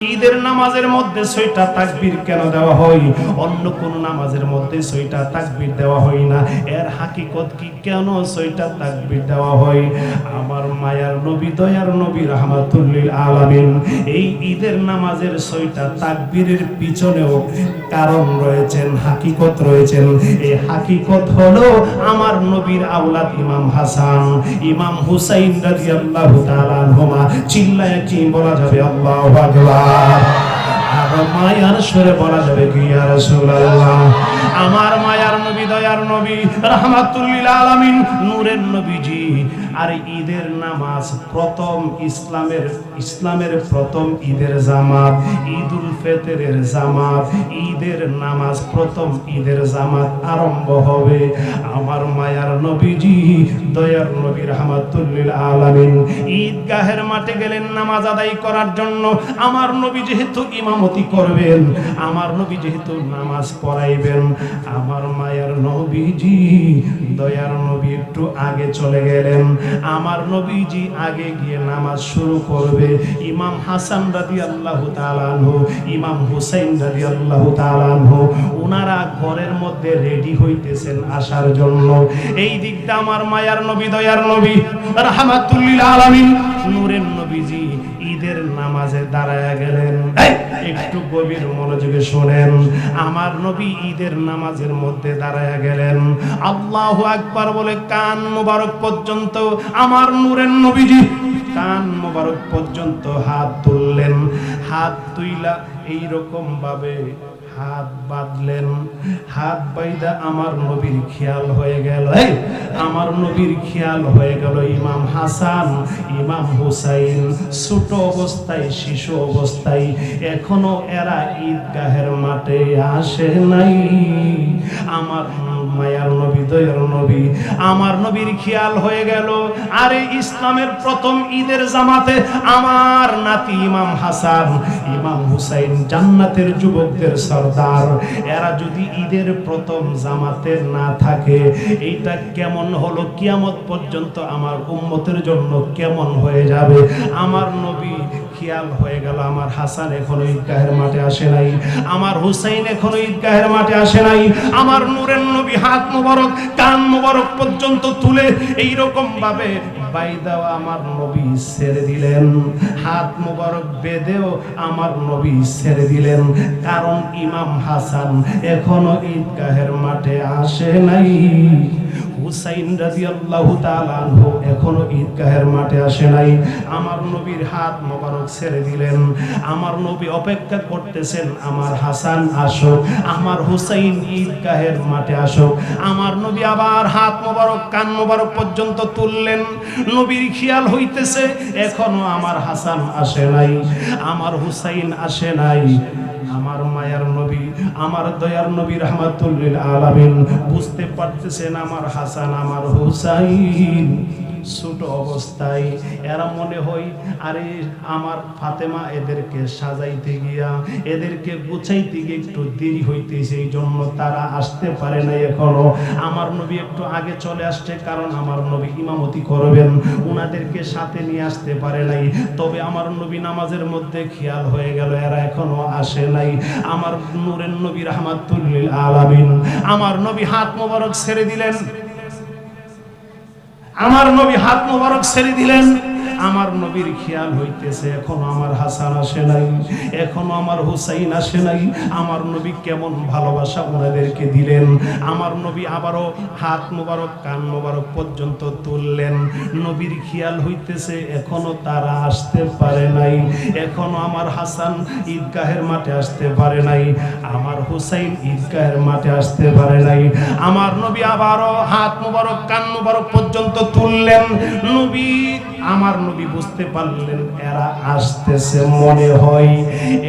ঈদের নামাজের মধ্যে 6টা তাকবীর কেন দেওয়া হয়? অন্য কোন নামাজের মধ্যে 6টা তাকবীর দেওয়া হয় না। এর হাকিকত কি? কেন 6টা তাকবীর দেওয়া হয়? আমার মায়ার নবী, দয়ার নবী রাহমাতুল লিল আলামিন এই ঈদের নামাজের 6টা তাকবীরের পিছনেও কারণ রয়েছেন, হাকিকত রয়েছেন। এই হাকিকত হলো আমার নবীর আওলাদ ইমাম হাসান, ইমাম হুসাইন রাদিয়াল্লাহু তাআলা আনহুমা। চিল্লায়ে কি বলা যাবে আল্লাহু আকবার? আর মায়ার সুরে বলা যাবে কি ইয়া রাসূলুল্লাহ? আমার মায়ার নবী, দয়ার নবী রাহমাতুল লিল আলামিন, নূরের নবীজি। আর ঈদের নামাজ প্রথম ইসলামের প্রথম ঈদের জামাত, ঈদুল ফিতরের জামাত, ঈদের নামাজ প্রথম ঈদের জামাত আরম্ভ হবে আমার মায়ার নবীজি, দয়ার নবী রাহমাতুল লিল আলামিন ঈদগাহের মাঠে গেলেন নামাজ আদায় করার জন্য। আমার নবী যেহেতু ইমামতি করবেন, আমার নবী যেহেতু নামাজ পড়াইবেন, আমার মায়ার নবীজি, দয়ার নবী একটু আগে চলে গেলেন। আমার নবীজি আগে গিয়ে নামাজ শুরু করবে। ইমাম হাসান রাদিয়াল্লাহু তাআলা আনহু, ইমাম হুসাইন রাদিয়াল্লাহু তাআলা আনহু ওনারা ঘরের মধ্যে রেডি হইতেছেন আসার জন্য। এই দিকটা আমার মায়ার নবী, দয়ার নবী রাহমাতুল লিল আলামিন, নূরের নবীজি ঈদের নামাজে দাঁড়ায়া গেলেন। একটু গভীর মনোযোগে শুনেন। আমার নবী ঈদের নামাজের মধ্যে দাঁড়ায়া গেলেন। আল্লাহু আকবার বলে কান মোবারক পর্যন্ত আমার নূরের নবীজি কান মোবারক পর্যন্ত হাত তুললেন। হাত তুইলা এইরকম ভাবে হাত বাঁধলেন। হাত বাইদা আমার নবীর খেয়াল হয়ে গেল, আমার নবীর খেয়াল হয়ে গেল ইমাম হাসান, ইমাম হুসাইন ছোট অবস্থায়, শিশু অবস্থায়, এখনো এরা ঈদগাহের মাঠে আসে নাই। আমার মায়ার নবী, দয়ার নবী, আমার নবীর খেয়াল হয়ে গেল, আরে ইসলামের প্রথম ঈদের জামাতে আমার নাতি ইমাম হাসান, ইমাম হুসাইন জান্নাতের যুবকদের সরদার, এরা যদি ঈদের প্রথম জামাতে না থাকে, এইটা কেমন হলো? কিয়ামত পর্যন্ত আমার উম্মতের জন্য কেমন হয়ে যাবে? আমার নবী খেয়াল হয়ে গেল আমার হাসান এখনো ঈদগাহের মাঠে আসে নাই, আমার হুসাইন এখনো ঈদগাহের মাঠে আসে নাই। আমার নূরের নবী হাত মোবারক কান মোবারক পর্যন্ত তুলে এইরকম ভাবে বাইদাও আমার নবী ছেড়ে দিলেন। হাত মোবারক বেঁধেও আমার নবী ছেড়ে দিলেন, কারণ ইমাম হাসান এখনো ঈদগাহের মাঠে আসে নাই। হুসাইন রাদিয়াল্লাহু তাআলা আনহু এখনো ঈদগাহের মাঠে আসে নাই। আমার নবীর হাত মোবারক ছেড়ে দিলেন। আমার নবী অপেক্ষা করতেছেন আমার হাসান আসুক, আমার হুসাইন ঈদগাহের মাঠে আসুক। আমার নবী আবার হাত মোবারক কান মোবারক পর্যন্ত তুললেন। নবীর খেয়াল হইতেছে এখনো আমার হাসান আসে নাই, আমার হুসাইন আসে নাই। আমার মায়ার নবী, আমার দয়ার নবী রাহমাতুল লিল আলামিন বুঝতে পারতেছেন আমার হাসান, আমার হুসাইন ছোট অবস্থায়। এরা মনে হয় আরে আমার ফাতেমা এদেরকে সাজাইতে গিয়া, এদেরকে গুছাইতে গিয়ে একটু দেরি হইতেছে, এই জন্য তারা আসতে পারে না এখনো। আমার নবী একটু আগে চলে আসছে, কারণ আমার নবী ইমামতি করবেন, উনাদেরকে সাথে নিয়ে আসতে পারে নাই। তবে আমার নবী নামাজের মধ্যে খেয়াল হয়ে গেল এরা এখনো আসে নাই। আমার নূরের নবী রাহমাতুল লিল আলামিন, আমার নবী হাত মোবারক ছেড়ে দিলেন, আমার নবী হাত মোবারক ছেড়ে দিলেন। আমার নবীর খেয়াল হইতেছে এখনো আমার হাসান আসে নাই, এখনো আমার হুসাইন আসে নাই। আমার নবী কেমন ভালোবাসা ওনাদেরকে দিলেন। আমার নবী আবারও হাত মোবারক কান মোবারক পর্যন্ত তুললেন। নবীর খেয়াল হইতেছে এখনো তারা আসতে পারে নাই, এখনো আমার হাসান ঈদগাহের মাঠে আসতে পারে নাই, আমার হুসাইন ঈদগাহের মাঠে আসতে পারে নাই। আমার নবী আবারও হাত মোবারক কান মোবারক পর্যন্ত তুললেন। নবী, আমার নবী বুঝতে পারলেন এরা আসতেছে মনে হয়,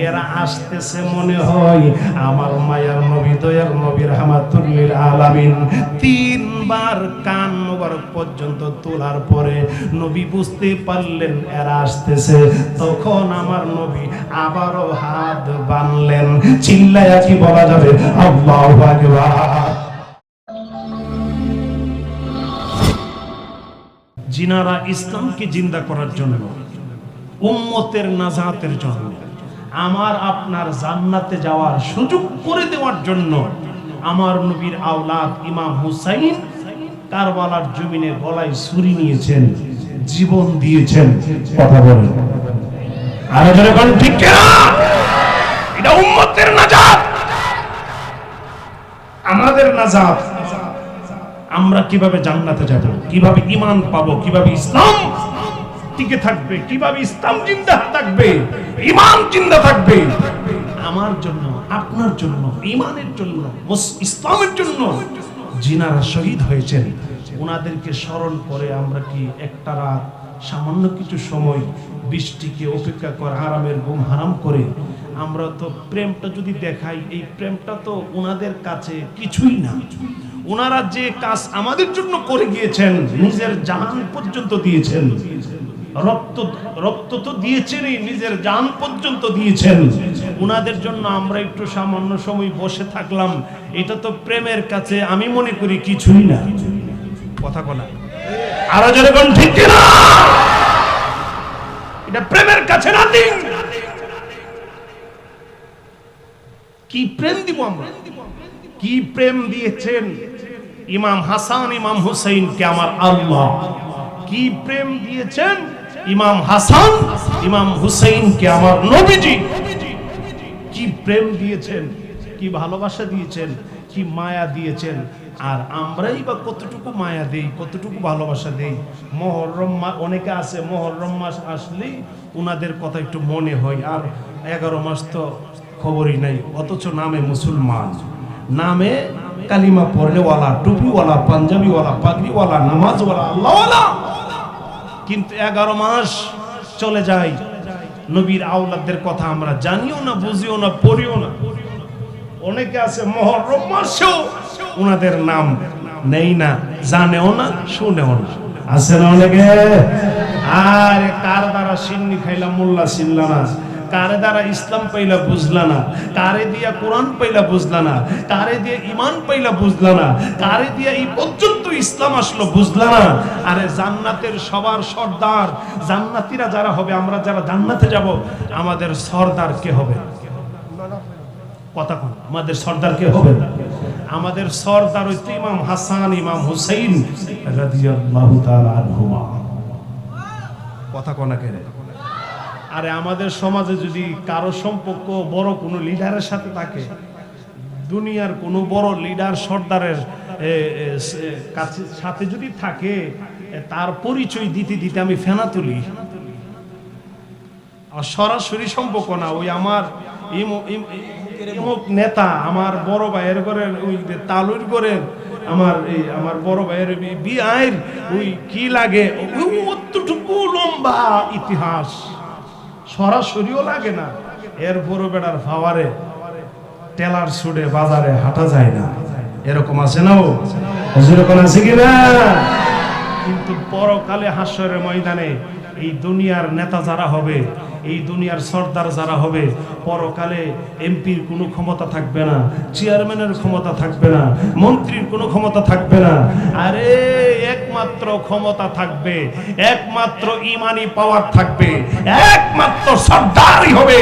এরা আসতেছে মনে হয়। আমার মায়ার নবী, দয়ার নবী রাহমাতুল লিল আলামিন তিনবার কান মোবারক পর্যন্ত তোলার পরে নবী বুঝতে পারলেন এরা আসতেছে। তখন আমার নবী আবারও হাত বাঁধলেন। চিল্লায়া কি বলা যাবে আল্লাহু আকবার? जिनारा इस्लाम की जिंदा करार जन्य उम्मतेर नाजातेर जन्य আমার আপনার জান্নাতে যাওয়ার সুযোগ করে দেওয়ার জন্য আমার নবীর আওলাদ ইমাম হুসাইন কারবালার জমিনে গলায় ছুরি নিয়েছেন, জীবন দিয়েছেন। কথা বলেন আর যারা কোন ঠিক না, এটা উম্মতের নাজাত, আমাদের নাজাত। আমরা কিভাবে জান্নাতে যাব, কিভাবে ঈমান পাবো, কিভাবে ইসলাম টিকে থাকবে, কিভাবে ইসলাম জিন্দা থাকবে, ঈমান জিন্দা থাকবে আমার জন্য, আপনার জন্য, ঈমানের জন্য, ইসলামের জন্য যিনারা শহীদ হয়েছেন ওনাদেরকে স্মরণ করে আমরা কি একটা রাত সামান্য কিছু সময় বৃষ্টিকে উপেক্ষা করে আরামের ঘুম হারাম করে আমরা তো প্রেমটা যদি দেখাই, এই প্রেমটা তো ওনাদের কাছে কিছুই না। ওনারা যে কাজ আমাদের জন্য করে গিয়েছেন, নিজের জান পর্যন্ত দিয়েছেন, রক্ত তো দিয়েছেনই, নিজের জান পর্যন্ত দিয়েছেন। ওনাদের জন্য আমরা একটু সামান্য সময় বসে থাকলাম, এটা তো প্রেমের কাছে আমি মনে করি কিছুই না। কথা বলা আরো যেরকম ঠিক না, এটা প্রেমের কাছে নাথিং। কি প্রেম দিব আমরা, কি প্রেম দিয়েছেন ইমাম হাসান ইমাম হুসাইনকে আমার আল্লাহ, কি প্রেম দিয়েছেন ইমাম হাসান ইমাম হুসাইনকে আমার নবীজি, কি প্রেম দিয়েছেন, কি ভালোবাসা দিয়েছেন, কি মায়া দিয়েছেন। আর আমরাই বা কতটুকু মায়া দেই, কতটুকু ভালোবাসা দেই। মুহররম মাস, অনেকে আছে মুহররম মাস আসলেই উনাদের কথা একটু মনে হয়, আর 11 মাস তো খবরই নাই, অথচ নামে মুসলমান, নামে কালিমা পড়নেওয়ালা, টুপিওয়ালা, পাঞ্জাবিওয়ালা, পাগড়িওয়ালা, নামাজওয়ালা, আল্লাহওয়ালা, কিন্তু 11 মাস চলে যায়, নবীর আওলাদদের কথা আমরা জানিও না, বুঝিও না, পড়িও না। অনেকে আছে মুহররম মাসেও ওনাদের নাম নেই না, জানেও না, শুনেও না, আছে না অনেকে। আর কার দ্বারা সিন্নি খাইলা মোল্লা চিনলা না, কারে দ্বারা ইসলাম পাইলা বুঝলা না, কারে দিয়া কোরআন পাইলা বুঝলা না, কারে দিয়ে ঈমান পাইলা বুঝলা না, কারে দিয়া এই পর্যন্ত ইসলাম আসলো বুঝলা না। আরে জান্নাতের সবার সর্দার, জান্নাতীরা যারা হবে, আমরা যারা জান্নাতে যাব, আমাদের সর্দার কে হবে? কথা কোন, আমাদের সর্দার কে হবে? আমাদের সর্দার হইতো ইমাম হাসান ইমাম হুসাইন রাদিয়াল্লাহু তাআলা আনহুমা। কথা কোন কে? আরে আমাদের সমাজে যদি কারো সম্পর্ক বড় কোনো লিডারের সাথে থাকে, দুনিয়ার কোনো বড় লিডার সর্দারের সাথে যদি থাকে, তার পরিচয় দিতে দিতে আমি ফেনা তুলি। আর সরাসরি সম্পর্ক না, ওই আমার নেতা, আমার বড় ভাইয়ের ঘরের ওই তালুর ঘরের আমার বড় ভাইয়ের বিয়ের ওই কি লাগে, অতটুকু লম্বা ইতিহাস, সরাসরিও লাগে না, এর বড় বেড়ার ফাওয়ারে টেলার ছুড়ে বাজারে হাঁটা যায় না, এরকম আছে না? ও যেরকম আছে কিনা? কিন্তু পরকালে হাসরের ময়দানে এই দুনিয়ার নেতা যারা হবে, এই দুনিয়ার সর্দার যারা হবে, পরকালে এমপির কোনো ক্ষমতা থাকবে না, চেয়ারম্যানের ক্ষমতা থাকবে না, মন্ত্রীর কোনো ক্ষমতা থাকবে না। আরে একমাত্র ক্ষমতা থাকবে, একমাত্র ঈমানি পাওয়ার থাকবে, একমাত্র সর্দারই হবে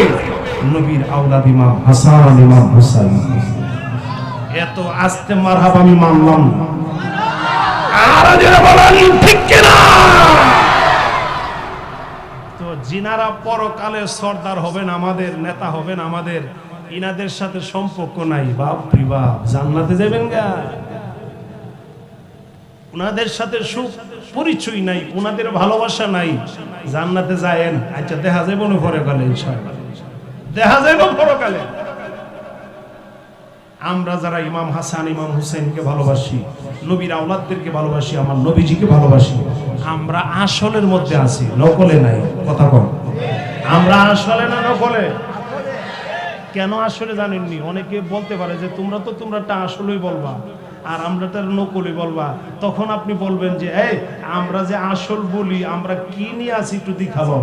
নবীর আওলাদ ইমাম হাসান ইমাম হুসাইন। এত আস্তে মারহাবা আমি মানলাম না, আর যারা বলেন ঠিক কিনা। তো যিনারা পরকালে সর্দার হবেন, আমাদের নেতা হবেন, আমাদের ইনাদের সাথে সম্পর্ক নাই, বাপ রে বাপ, জান্নাতে যাবেন গা, উনাদের সাথে সুখ পরিচয় নাই, উনাদের ভালোবাসা নাই, জান্নাতে যায়েন। আচ্ছা দেখা যাইব না পরকালে, ইনশাআল্লাহ দেখা যাইব পরকালে। আমরা যারা ইমাম হাসান ইমাম হুসাইনকে ভালোবাসি, নবীর আওলাদদেরকে ভালোবাসি, আমার নবীজিকে ভালোবাসি, আমরা আসলের মধ্যে আছি, নকলে নাই। কথা কম, আমরা আসলে না নকলে? কেন আসলে জানেননি? অনেকে বলতে পারে যে তোমরা আসলেই বলবা আর আমরা তার নকলই বলবা। তখন আপনি বলবেন যে এই আমরা যে আসল বলি, আমরা কি নিয়ে আসি একটু দেখাবো।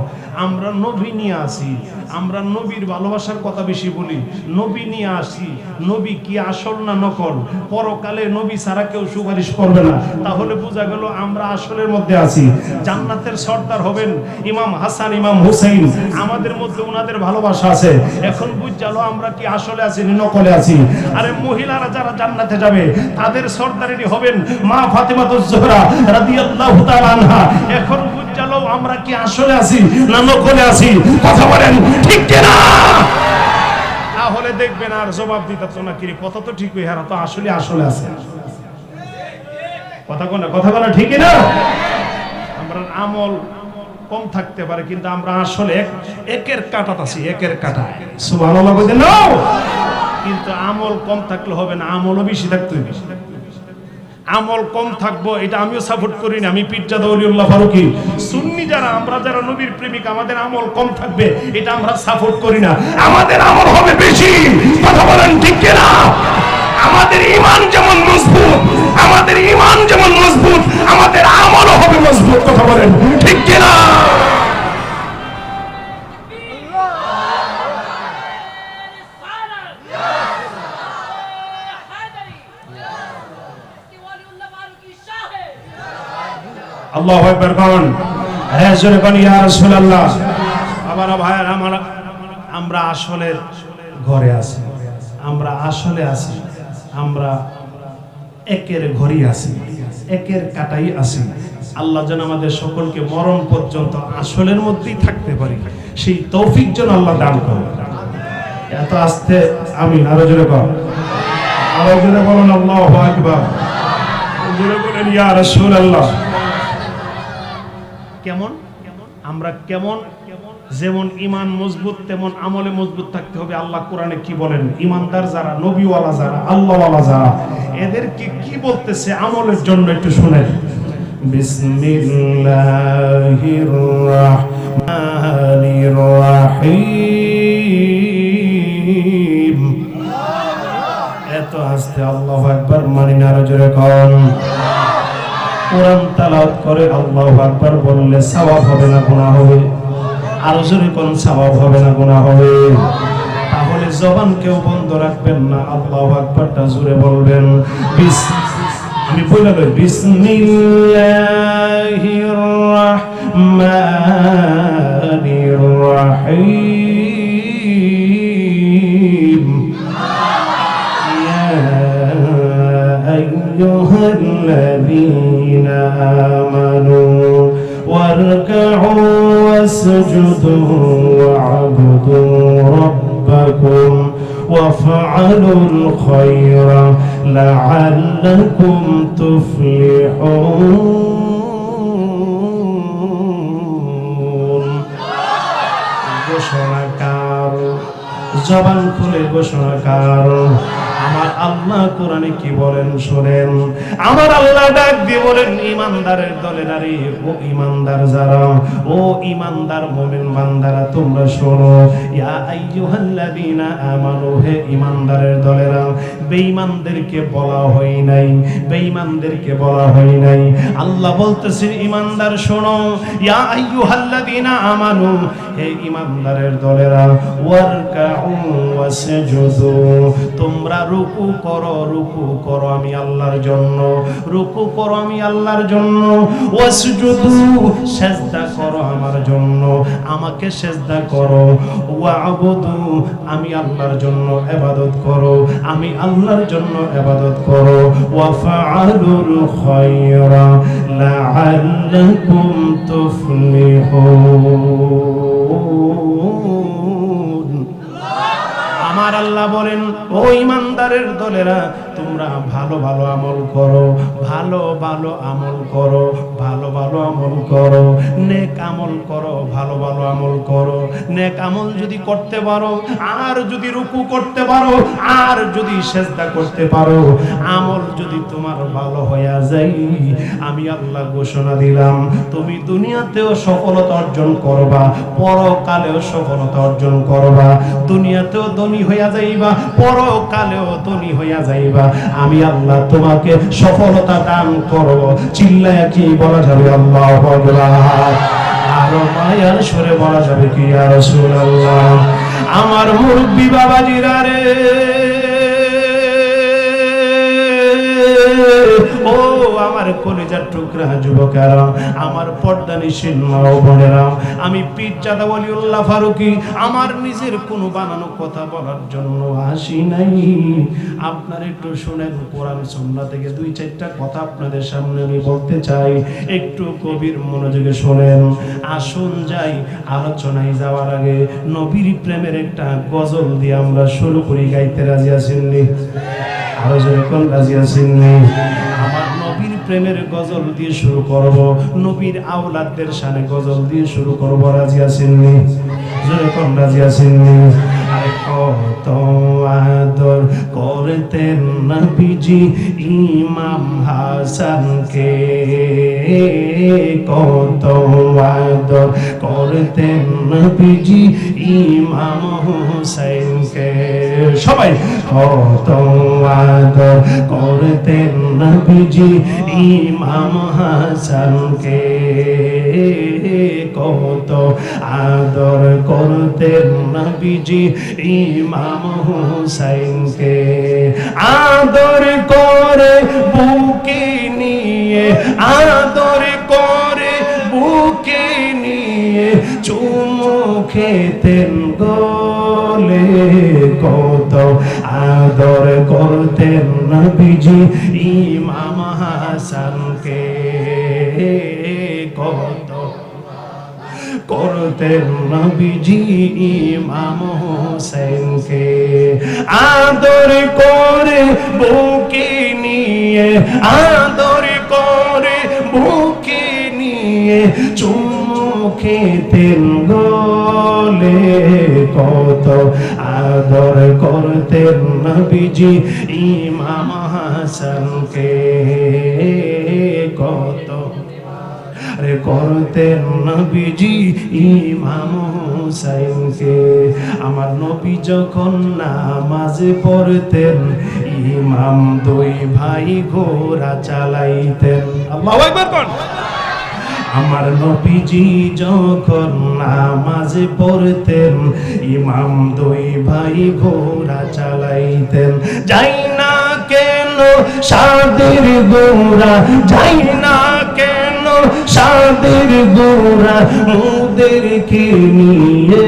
আমরা নবী নিয়ে আসি, আমরা নবীর ভালোবাসার কথা বেশি বলি, নবী নিয়ে আসি। নবী কি আসল না নকল? পরকালে নবী ছাড়া কেউ সুপারিশ করবে না, তাহলে বোঝা গেল আমরা আসলের মধ্যে আছি। জান্নাতের সর্দার হবেন ইমাম হাসান ইমাম হুসাইন, আমাদের মধ্যে ওনাদের ভালোবাসা আছে। এখন বুঝালো আমরা কি আসলে আছি না নকলে আছি। আরে মহিলারা যারা জান্নাতে যাবে তাদের সর্দারেরই হবেন মা ফাতেমাতুজ জোহরা রাদিয়াল্লাহু তাআলা আনহা। এখন বুঝালো আমরা কি আসলে আছি না নকলে আছি। কথা বলেন ঠিক কি না? তাহলে দেখবেন আর জবাব দিতে তো না, কি কথা তো ঠিক হয়ে, হারা তো আসলে আসলে আছে। কথা বলা ঠিক না? আমরা আমল কম থাকতে পারে কিন্তু আমরা আসলে একের কাঁটাত আছি, একের কাঁটায়। সুবহানাল্লাহ বলেন না, কিন্তু আমল কম থাকলে হবে না, আমলও বেশি থাকতে হবে। আমল কম থাকবো এটা আমিও সাপোর্ট করি না। আমি পীরজাদা ওলিউল্লাহ ফারুকী সুন্নি যারা, আমরা যারা নবীর প্রেমিক, আমাদের আমল কম থাকবে এটা আমরা সাপোর্ট করি না। আমাদের আমল হবে বেশি। কথা বলেন ঠিক কি না? আমাদের ঈমান যেমন মজবুত, আমাদের ঈমান যেমন মজবুত, আমাদের আমলও হবে মজবুত। কথা বলেন ঠিক কি না? আল্লাহু আকবার কোন হে জোরে কোন ইয়া রাসূলুল্লাহ। আমার ভাইরা আমার, আমরা আসলে ঘরে আছি, আমরা আসলে আছি, আমরা একের ঘরেই আছি, একের কাটাই আছি। আল্লাহ যেন আমাদের সকলকে মরণ পর্যন্ত আসলের মধ্যেই থাকতে পারি, সেই তৌফিক যেন আল্লাহ দান করে। এত আস্তে আমিন, আরো জোরে বল, আরো জোরে বলুন আল্লাহু আকবার, জোরে বলেন ইয়া রাসূলুল্লাহ। কেমন আমরা কেমন, যেমন ঈমান মজবুত তেমন আমলে মজবুত থাকতে হবে। আল্লাহ কোরআনে কি বলেন? ঈমানদার যারা, নবীওয়ালা যারা, আল্লাহওয়ালা যারা, এদেরকে কি বলতেছে আমলের জন্য একটু শুনেন। বিসমিল্লাহির রাহমানির রাহিম। এত আস্তে আল্লাহু আকবার মানি না, আরো জোরে কোন। কোরআন তেলাওয়াত করে আল্লাহু আকবার বললে সওয়াব হবে না গুনাহ হবে? আরো জোরে কোন সওয়াব হবে না গুনাহ হবে? তাহলে জবান কেউ বন্ধ রাখবেন না, আল্লাহু আকবারটা জোরে বলবেন। আমি বলে দেই বিসমিল্লাহির রাহমানির রাহিম। أيها الذين آمنوا واركعوا واسجدوا واعبدوا ربكم وافعلوا الخير لعلكم تفلحون। ঘোষণাকার, জবান খুলে ঘোষণাকার আমার আল্লাহ কোরআনে কি বলেন শুনেন। আমার আল্লাহ ডাক দিয়ে বলেন, ঈমানদারের দলেরা, ও ঈমানদার যারা, ও ঈমানদার মুমিন বান্দারা তোমরা শোনো। ইয়া আইয়ুহাল্লাযীনা আমানু, হে ঈমানদারের দলেরা। বেঈমানদেরকে বলা হয় নাই, বেঈমানদেরকে বলা হয় নাই। আল্লাহ বলতেছেন ঈমানদার শোনো। ইয়া আইয়ুহাল্লাযীনা আমানু, হে ঈমানদারের দলেরা। ওয়ারকাউ ওয়াসজুদু, তোমরা রুকু করো আমি আল্লাহর জন্য, রুকু করো আমি আল্লাহর জন্য। ওয়াসজুদু, সিজদা করো আমার জন্য, আমাকে সিজদা করো। ওয়াবুদু, আমি আল্লাহর জন্য ইবাদত করো, আমি আল্লাহর জন্য ইবাদত করো। ওয়াফআলুল খায়রা লাআল্লাকুম তুফলিহুন। আমার আল্লাহ বলেন, ও ঈমানদারের দলেরা, তোমরা ভালো ভালো আমল করো, ভালো ভালো আমল করো, ভালো ভালো আমল করো, নেক আমল করো, ভালো ভালো আমল করো। নেক আমল যদি করতে পারো, আর যদি রুকু করতে পারো, আর যদি সিজদা করতে পারো, আমল যদি তোমার ভালো হয়ে যায়, আমি আল্লাহ ঘোষণা দিলাম তুমি দুনিয়াতেও সফলতা অর্জন করবা, পরকালেও সফলতা অর্জন করবা। দুনিয়াতেও ধনী হইয়া যাইবা, পরকালেও ধনী হইয়া যাইবা। আমি আল্লাহ তোমাকে সফলতা দান করব। চিল্লায়া কি বলা যাবে আল্লাহু আকবার? আরো মায়ার সুরে বলা যাবে কি ইয়া রাসূলুল্লাহ? আমার মুরব্বি বাবাজিরা রে, ও আমার কলিজার টুকরা যুবকেরা, আমার পর্দানিশীল মা ও বোনেরা, আমি পীরজাদা ওলিউল্লাহ ফারুকী আমার নিজের কোনো বানানো কথা বলার জন্য আসি নাই। আপনারা একটু শুনেন, কোরআন সুন্নাহ থেকে দুই চারটা কথা আপনাদের সামনে আমি বলতে চাই, একটু গভীর মনোযোগে শুনেন। আসুন যাই আলোচনায় যাওয়ার আগে নবীর প্রেমের একটা গজল দিয়ে আমরা শুরু করি। গাইতে রাজি আছেন নি? আরো জোরে কোন রাজি আছেন নি? আমার নবীর প্রেমের গজল দিয়ে শুরু করব, নবীর আওলাদদের শানে গজল দিয়ে শুরু করব। রাজি আছেন নি? জোরে কোন রাজি আছেন নি? আরে কত আদর করতেন নবীজি ইমাম হাসানকে, কত আদর করতেন নবীজি ইমাম হুসাইনকে। সবাই কত আদর করতেন নবীজি ইমাম হাসানকে, কত আদর করতেন নবীজি ইমাম হুসাইনকে। আদর করে বুকে নিয়ে, আদর করে বুকে নিয়ে চুমু খেতেন গলে, কত আদর করতেন নবীজি ইমাম হাসানকে, কত করতেন নবীজি ইমাম হোসেনকে। আদর করে বুকে নিয়ে, আদর করে বুকে নিয়ে চুমু খেতেন গলে, কত আদর করতেন নবীজি ইমাম হাসানকে, কত করতেন নবীজি ইমাম হুসাইনকে। আমার নবী যখন নামাজে পড়তেন, ইমাম দুই ভাই ঘোড়া চালাইতেন। আল্লাহু আকবার কোন? আমার নবীজি যখন নামাজে পড়তেন, ইমাম দুই ভাই ঘোড়া চালাইতেন। যাই না কেন সাদের গোড়া, যাই না কেন সাদের গোড়া মুদেরকে নিয়ে,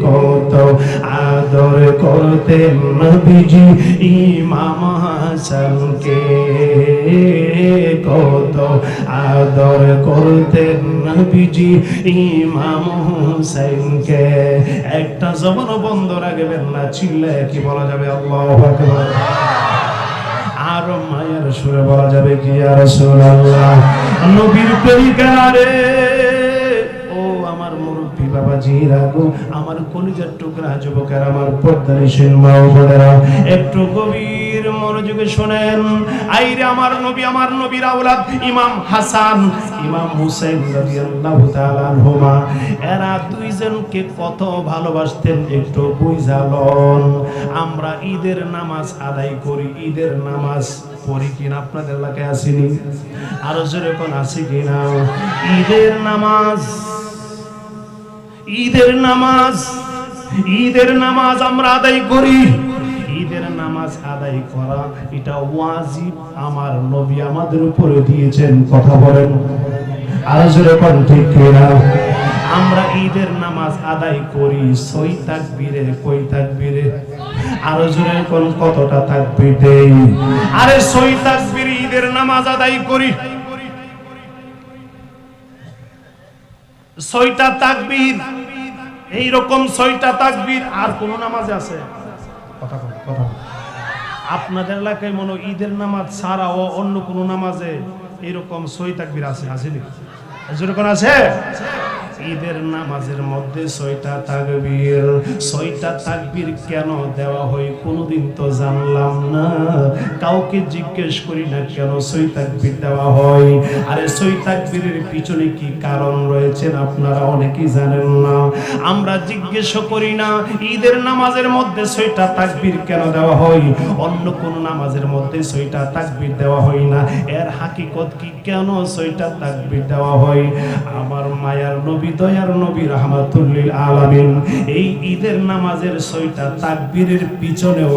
কত আদর করতেন নবীজি ইমাম হাসানকে, কত আদর করতেন নবীজি ইমাম হুসাইনকে। একটা জবান বন্ধ রাখবেন না, চিল্লায় কি বলা যাবে আল্লাহু আকবার? আর মায়ের সুরে বলা যাবে কি ইয়া রাসূলুল্লাহ? নবীর প্রেমিকারা রে, ও আমার মুরব্বি বাবাজিরা গো, আমার কলিজার টুকরা যুবকেরা, আমার পর্দানিশীল মা ও বোনেরা, একটু গভীর মনোযোগে শোনেন। আইরে আমার নবী, আমার নবীর আওলাদ ইমাম হাসান, ইমাম হুসাইন রাদিয়াল্লাহু তাআলা আনহুমা, এরা দুইজনকে কত ভালোবাসতেন একটু বুঝালন। আমরা ঈদের নামাজ আদায় করি, ঈদের নামাজ পড়ি কিনা আপনাদের এলাকায় আসেনি? আরো জোরে কোন আছে কিনা? ঈদের নামাজ, ঈদের নামাজ, ঈদের নামাজ আমরা আদায় করি। ঈদের নামাজ আদায় করা এটা ওয়াজিব, আমার নবী আমাদের উপরে দিয়েছেন। কথা বলেন আরো জোরে কোন ঠিক কিনা? আমরা ঈদের নামাজ আদায় করি ছয় তাকবীরে, কয় তাকবীরে? আরো জোরে কোন কতটা তাকবীর দেই? আরে ছয় তাকবীরে ঈদের নামাজ আদায় করি। ছয়টা তাকবীর, এইরকম ছয়টা তাকবীর আর কোন নামাজে আছে? কথা বল, কথা বল। আপনাদের এলাকায় মনে ঈদের নামাজ ছাড়া ও অন্য কোন নামাজে এরকম ছয় তাকবীর আছে? আসেনি? জোরে কোন আছে? ঈদের নামাজের মধ্যে 6টা তাকবীর। 6টা তাকবীর কেন দেওয়া হয় কোনোদিন তো জানলাম না, কাউকে জিজ্ঞেস করি না কেন 6 তাকবীর দেওয়া হয়। আরে 6 তাকবীরের পিছনে কি কারণ রয়েছে আপনারা অনেকেই জানেন না, আমরা জিজ্ঞেস করি না। ঈদের নামাজের মধ্যে 6টা তাকবীর কেন দেওয়া হয়, অন্য কোন নামাজের মধ্যে 6টা তাকবীর দেওয়া হয় না, এর হাকিকত কি, কেন 6টা তাকবীর দেওয়া হয়? আমার মায়ার নবী, দয়ার নবী রাহমাতুল লিল আলামিন এই ঈদের নামাজের 6টা তাকবীরের পিছনেও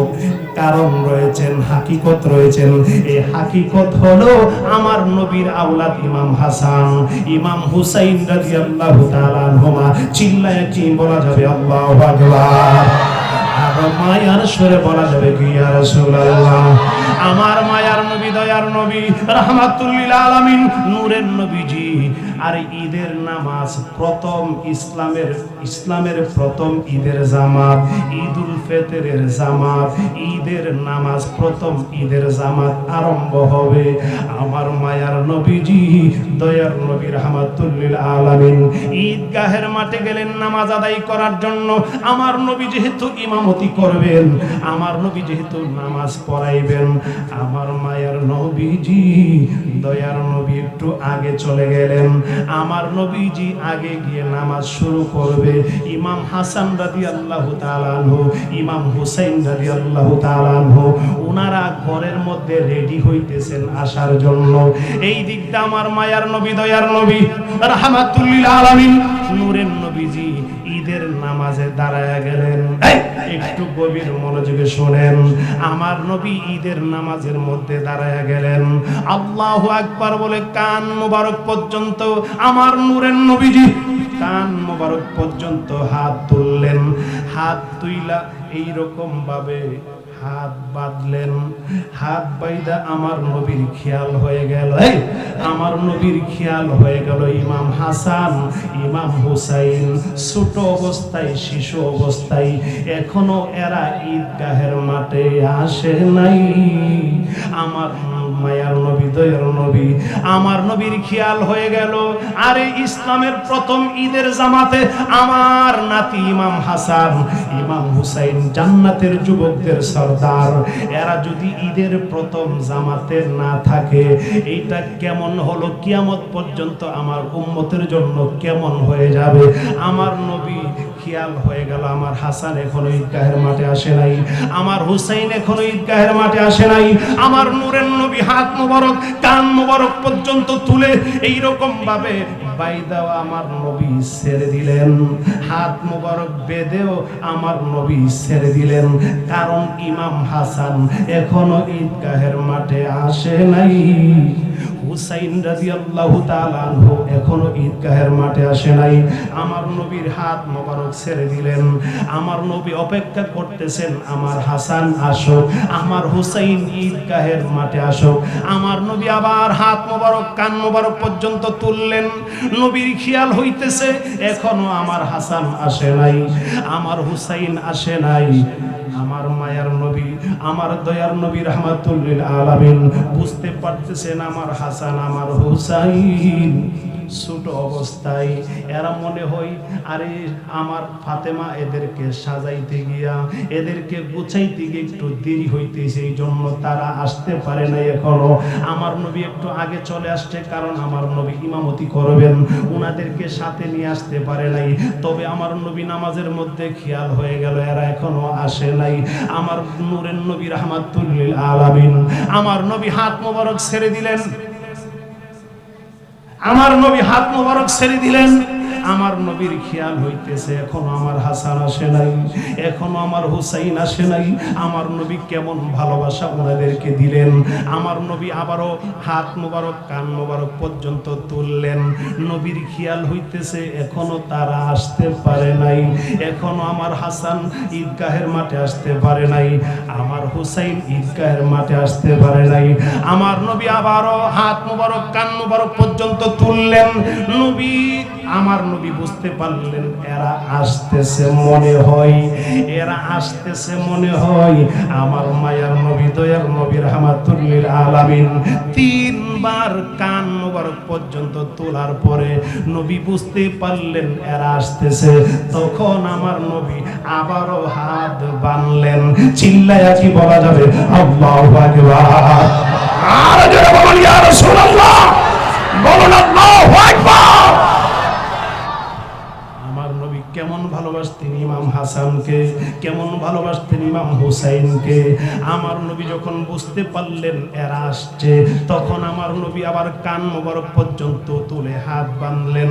কারণ রয়েছেন, হাকিকত রয়েছেন। এই হাকিকত হলো আমার নবীর আওলাদ ইমাম হাসান, ইমাম হুসাইন রাদিয়াল্লাহু তাআলা আনহুমা। চিল্লায়ে কি বলা যাবে আল্লাহু আকবার? আর মায়ার সুরে বলা যাবে কি ইয়া রাসূলুল্লাহ? আমার মায়ার নবী, দয়ার নবী রাহমাতুল লিল আলামিন, নূরের নবীজি। আর ঈদের নামাজ প্রথম ইসলামের প্রথম ঈদের জামাত, ঈদুল ফিতরের জামাত, ঈদের নামাজ প্রথম ঈদের জামাত আরম্ভ হবে আমার মায়ার নবীজি, দয়ার নবী রাহমাতুল লিল আলামিন ঈদগাহের মাঠে গেলেন নামাজ আদায় করার জন্য। আমার নবী যেহেতু ইমামতি করবেন, আমার নবী যেহেতু নামাজ পড়াইবেন, আমার মায়ার নবীজি, দয়ার নবী একটু আগে চলে গেলেন। আমার নবীজি আগে গিয়ে নামাজ শুরু করবে। ইমাম হাসান রাদিয়াল্লাহু তাআলা আনহু, ইমাম হুসাইন রাদিয়াল্লাহু তাআলা আনহু ওনারা ঘরের মধ্যে রেডি হইতেছেন আসার জন্য। এই দিকটা আমার মায়ার নবী, দয়ার নবী রাহমাতুল লিল আলামিন নূরের নবীজি ঈদের নামাজে দাঁড়ায়া গেলেন। একটু গভীর মনোযোগে শুনেন, আমার নবী ঈদের নামাজের মধ্যে দাঁড়ায়া গেলেন। আল্লাহু আকবার বলে কান মোবারক পর্যন্ত আমার নূরের নবীজি কান মোবারক পর্যন্ত হাত তুললেন। হাত তুইলা এইরকম ভাবে হাত বাঁধলেন। হাত বাইদা আমার নবীর খেয়াল হয়ে গেল, আমার নবীর খেয়াল হয়ে গেল ইমাম হাসান, ইমাম হুসাইন ছোট অবস্থায়, শিশু অবস্থায়, এখনো এরা ঈদগাহের মাঠে আসে নাই। আমার মায়ার নবী, দয়ার নবী, আমার নবীর খেয়াল হয়ে গেল, আরে ইসলামের প্রথম ঈদের জামাতে আমার নাতি ইমাম হাসান, ইমাম হুসাইন জান্নাতের যুবকদের সরদার, এরা যদি ঈদের প্রথম জামাতে না থাকে, এইটা কেমন হলো, কিয়ামত পর্যন্ত আমার উম্মতের জন্য কেমন হয়ে যাবে। আমার নবী খেয়াল হয়ে গেল, আমার হাসান এখনো ঈদগাহের মাঠে আসে নাই, আমার হুসাইন এখনো ঈদগাহের মাঠে আসে নাই। আমার নূরের নবী হাত মোবারক কান মোবারক পর্যন্ত তুলে এইরকম ভাবে বাইদাও আমার নবী ছেড়ে দিলেন, হাত মোবারক বেঁধেও আমার নবী ছেড়ে দিলেন, কারণ ইমাম হাসান এখনো ঈদগাহের মাঠে আসে নাই। হুসাইন রাদিয়াল্লাহু তাআলা আনহু এখনো ঈদগাহের মাঠে আসে নাই। আমার নবীর হাত মোবারক ছেড়ে দিলেন, আমার নবী অপেক্ষা করতেছেন আমার হাসান আসুক, আমার হুসাইন ঈদগাহের মাঠে আসুক। আমার নবী আবার হাত মোবারক কান মোবারক পর্যন্ত তুললেন। নবীর খেয়াল হইতেছে এখনো আমার হাসান আসে নাই, আমার হুসাইন আসে নাই। আমার মায়ার নবী, আমার দয়ার নবী রাহমাতুল লিল আলামিন বুঝতে পারতেছেন আমার হাসান, আমার হুসাইন ছোট অবস্থায়, এরা মনে হয় আরে আমার ফাতেমা এদেরকে সাজাইতে গিয়া, এদেরকে গুছাইতে গিয়ে একটু দেরি হইতেছে, এই জন্য তারা আসতে পারে না এখনো। আমার নবী একটু আগে চলে আসছে, কারণ আমার নবী ইমামতি করবেন, উনাদেরকে সাথে নিয়ে আসতে পারে নাই। তবে আমার নবী নামাজের মধ্যে খেয়াল হয়ে গেল এরা এখনো আসে নাই। আমার নূরের নবী রাহমাতুল লিল আলামিন আমার নবী হাত মোবারক ছেড়ে দিলেন, আমার নবী হাত মোবারক ছেড়ে দিলেন। আমার নবীর খেয়াল হইতেছে এখনো আমার হাসান আসে নাই, এখনো আমার হুসাইন আসে নাই। আমার নবী কেমন ভালোবাসা ওনাদেরকে দিলেন। আমার নবী আবারও হাত মোবারক কান মোবারক পর্যন্ত তুললেন। নবীর খেয়াল হইতেছে এখনো তারা আসতে পারে নাই, এখনো আমার হাসান ঈদগাহের মাঠে আসতে পারে নাই, আমার হুসাইন ঈদগাহের মাঠে আসতে পারে নাই। আমার নবী আবারও হাত মোবারক কান মোবারক পর্যন্ত তুললেন। নবী আমার নবী বুঝতে পারলেন এরা আসতেছে মনে হয়, এরা আসতেছে মনে হয়। আমার মায়ার নবী দয়ার নবী রাহমাতুল লিল আলামিন তিনবার কান মোবারক পর্যন্ত তোলার পরে নবী বুঝতে পারলেন এরা আসতেছে। তখন আমার নবী আবারও হাত বাঁধলেন। চিল্লায়া কি বলা যাবে আল্লাহু আকবার? আর যারা বলেন ইয়া রাসূলুল্লাহ, বলুন আল্লাহু আকবার। আমার নবী কেমন ভালোবাসতেন ইমাম হাসানকে, কেমন ভালোবাসতেন ইমাম হুসাইনকে। আমার নবী যখন বুঝতে পারলেন এরা আসছে, তখন আমার নবী আবার কান মোবারক পর্যন্ত তুলে হাত বাঁধলেন।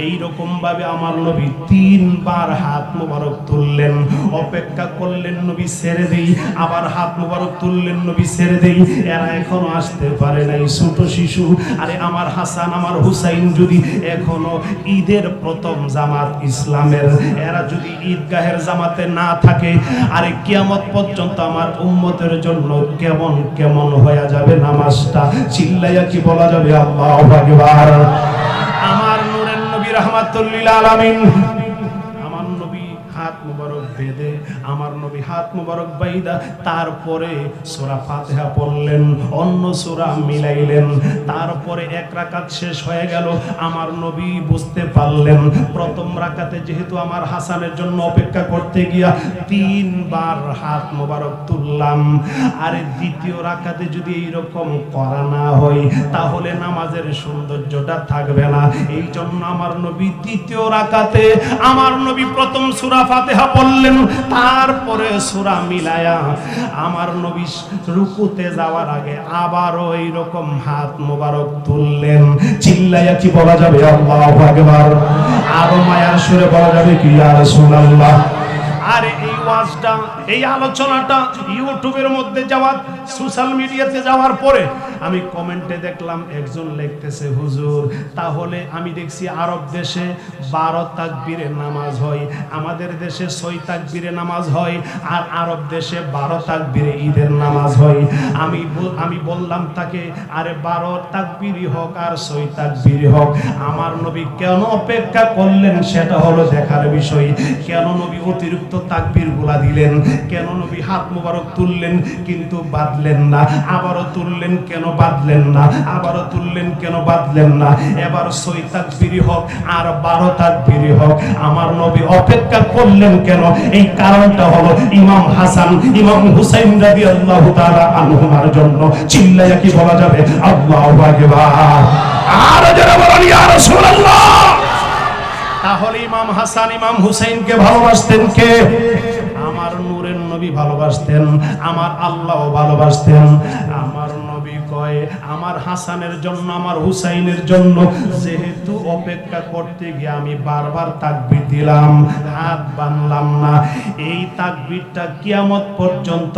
এইরকম ভাবে আমার নবী তিনবার হাত মোবারক তুললেন, অপেক্ষা করলেন নবী ছেড়ে দেই, আবার হাত মোবারক তুললেন নবী ছেড়ে দেই। এরা এখনো আসতে পারে নাই, ছোট শিশু। আরে আমার হাসান আমার হুসাইন যদি এখনো ঈদের প্রথম জামাত ইসলামের, এরা যদি ঈদগাহের জামাতে না থাকে, আরে কিয়ামত পর্যন্ত আমার উম্মতের জন্য কেমন কেমন হয়ে যাবে নামাজটা। চিল্লাইয়া কি বলা যাবে আল্লাহু আকবার? আমার নূরের নবী রাহমাতুল লিল আলামিন, আমার নবী হাত মুবারক বেঁধে, আমার নবী হাত মুবারক বাইদা তারপরে সূরা ফাতিহা পড়লেন, অন্য সূরা মিলাইলেন। তারপরে এক রাকাত শেষ হয়ে গেল। আমার নবী বুঝতে পারলেন প্রথম রাকাতে যেহেতু আমার হাসানের জন্য অপেক্ষা করতে গিয়া তিনবার হাত মুবারক তুললাম, আর দ্বিতীয় রাকাতে যদি এইরকম করা না হয় তাহলে নামাজের সৌন্দর্যটা থাকবে না। এই জন্য আমার নবী দ্বিতীয় রাকাতে আমার নবী প্রথম সূরা ফাতিহা পড়লেন, তারপরে সূরা মিলায়া আমার নবী রুকুতে যাওয়ার আগে আবারও এইরকম হাত মোবারক তুললেন। চিল্লাইয়া কি বলা যাবে আল্লাহু আকবার? আরো মায়ার সুরে বলা যাবে কি ইয়া রাসূলুল্লাহ? আরে এই ওয়াজটা, এই আলোচনাটা ইউটিউবের মধ্যে যাওয়ার, সোশ্যাল মিডিয়াতে যাওয়ার পরে আমি কমেন্টে দেখলাম একজন লিখতেছে, হুজুর তাহলে আমি দেখছি আরব দেশে 12 তাকবীরে নামাজ হয়, আমাদের দেশে 6 তাকবীরে নামাজ হয়, আর আরব দেশে 12 তাকবীরে ঈদের নামাজ হয়। আমি বললাম তাকে, আরে 12 তাকবীরই হোক আর 6 তাকবীরই হোক, আমার নবী কেন অপেক্ষা করলেন সেটা হলো দেখার বিষয়। কেন নবী অতিরিক্ত তাকবীর গুলা দিলেন? কেন নবী হাত মোবারক তুললেন কিন্তু বাঁধলেন না? আবারও তুললেন কেন বাঁধলেন না? আবারও তুললেন কেন বাঁধলেন না? এবার 6 তাকবীরই হোক আর 12 তাকবীরই হোক, আমার নবী অপেক্ষা করলেন কেন? এই কারণটা হলো ইমাম হাসান ইমাম হুসাইন রাদিয়াল্লাহু তাআলা আনহুমার জন্য। চিল্লায়া কি বলা যাবে আল্লাহু আকবার? আর যারা বলেন ইয়া রাসূলুল্লাহ। তাহলে ইমাম হাসান ইমাম হুসাইনকে ভালোবাসতেন কে? আমার নূরের নবী ভালোবাসতেন, আমার আল্লাহও ভালোবাসতেন। আমার নবী কয় আমার হাসানের জন্য আমার হুসাইনের জন্য যেহেতু অপেক্ষা করতে গিয়ে আমি বারবার তাকবীর দিলাম, হাত বাঁধলাম না, এই তাকবীরটা কিয়ামত পর্যন্ত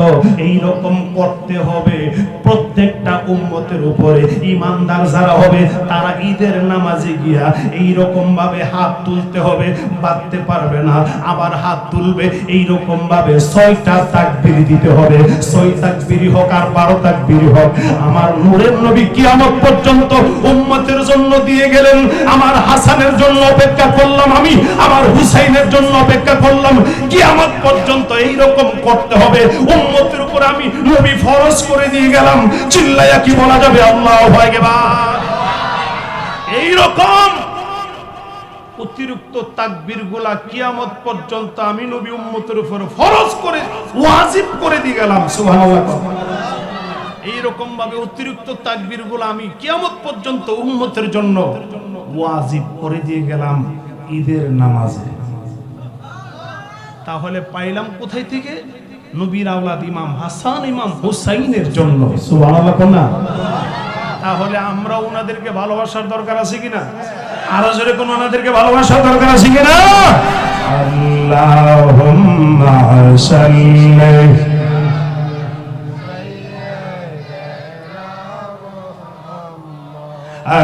এই রকম করতে হবে প্রত্যেকটা উম্মতের উপরে। ইমানদার যারা হবে তারা ঈদের নামাজে গিয়া এই রকম ভাবে হাত তুলতে হবে, বাঁধতে পারবে না, আবার হাত তুলবে এই রকম ভাবে 6টা তাকবীর দিতে হবে। 6 তাকবীরই হোক আর 12 তাকবীরই হোক, আমার নূরের নবী কিয়ামত পর্যন্ত উম্মতের জন্য দিয়ে গেলেন। আমার হাসানের জন্য অপেক্ষা করলাম আমি, আমার হুসাইনের জন্য অপেক্ষা করলাম, কিয়ামত পর্যন্ত এই রকম করতে হবে উম্মতের উপর আমি নবী ফরজ করে দিয়ে গেলাম। চিল্লায়া কি বলা যাবে আল্লাহু আকবার? এই রকম অতিরিক্ত তাকবীর গুলা কিয়ামত পর্যন্ত আমি নবী উম্মতের উপর ফরজ করে ওয়াজিব করে দিয়ে গেলাম। সুবহানাল্লাহ। এইরকম ভাবে অতিরিক্ত তাকবীর গুলা আমি কিয়ামত পর্যন্ত উম্মতের জন্য ওয়াজিব করে দিয়ে গেলাম ঈদের নামাজে। তাহলে পাইলাম কোথায় থেকে? নবীর আওলাদ ইমাম হাসান ইমাম হুসাইনের জন্য। সুবহানাল্লাহ না? তাহলে আমরা ওনাদেরকে ভালোবাসার দরকার আছে কিনা? আরো জোরে কোন ওনাদেরকে ভালোবাসার দরকার আছে কিনা? আল্লাহুম্মা সাল্লি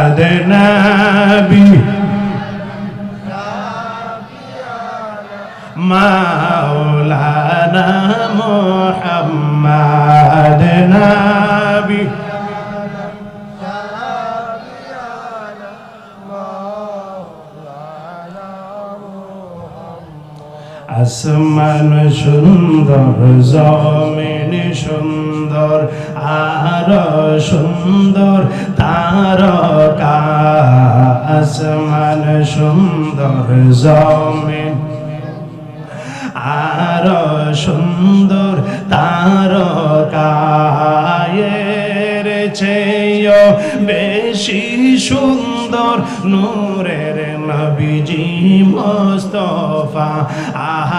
আদনাবি মাওলানা মুহাম্মাদ নাবি আসমান সুন্দর, জমিন সুন্দর, আর সুন্দর তারকা। আসমান সুন্দর, জমিন আর সুন্দর তারকা। এর চেয়েও বেশি সুন্দর নূরের নবীজি মুস্তাফা।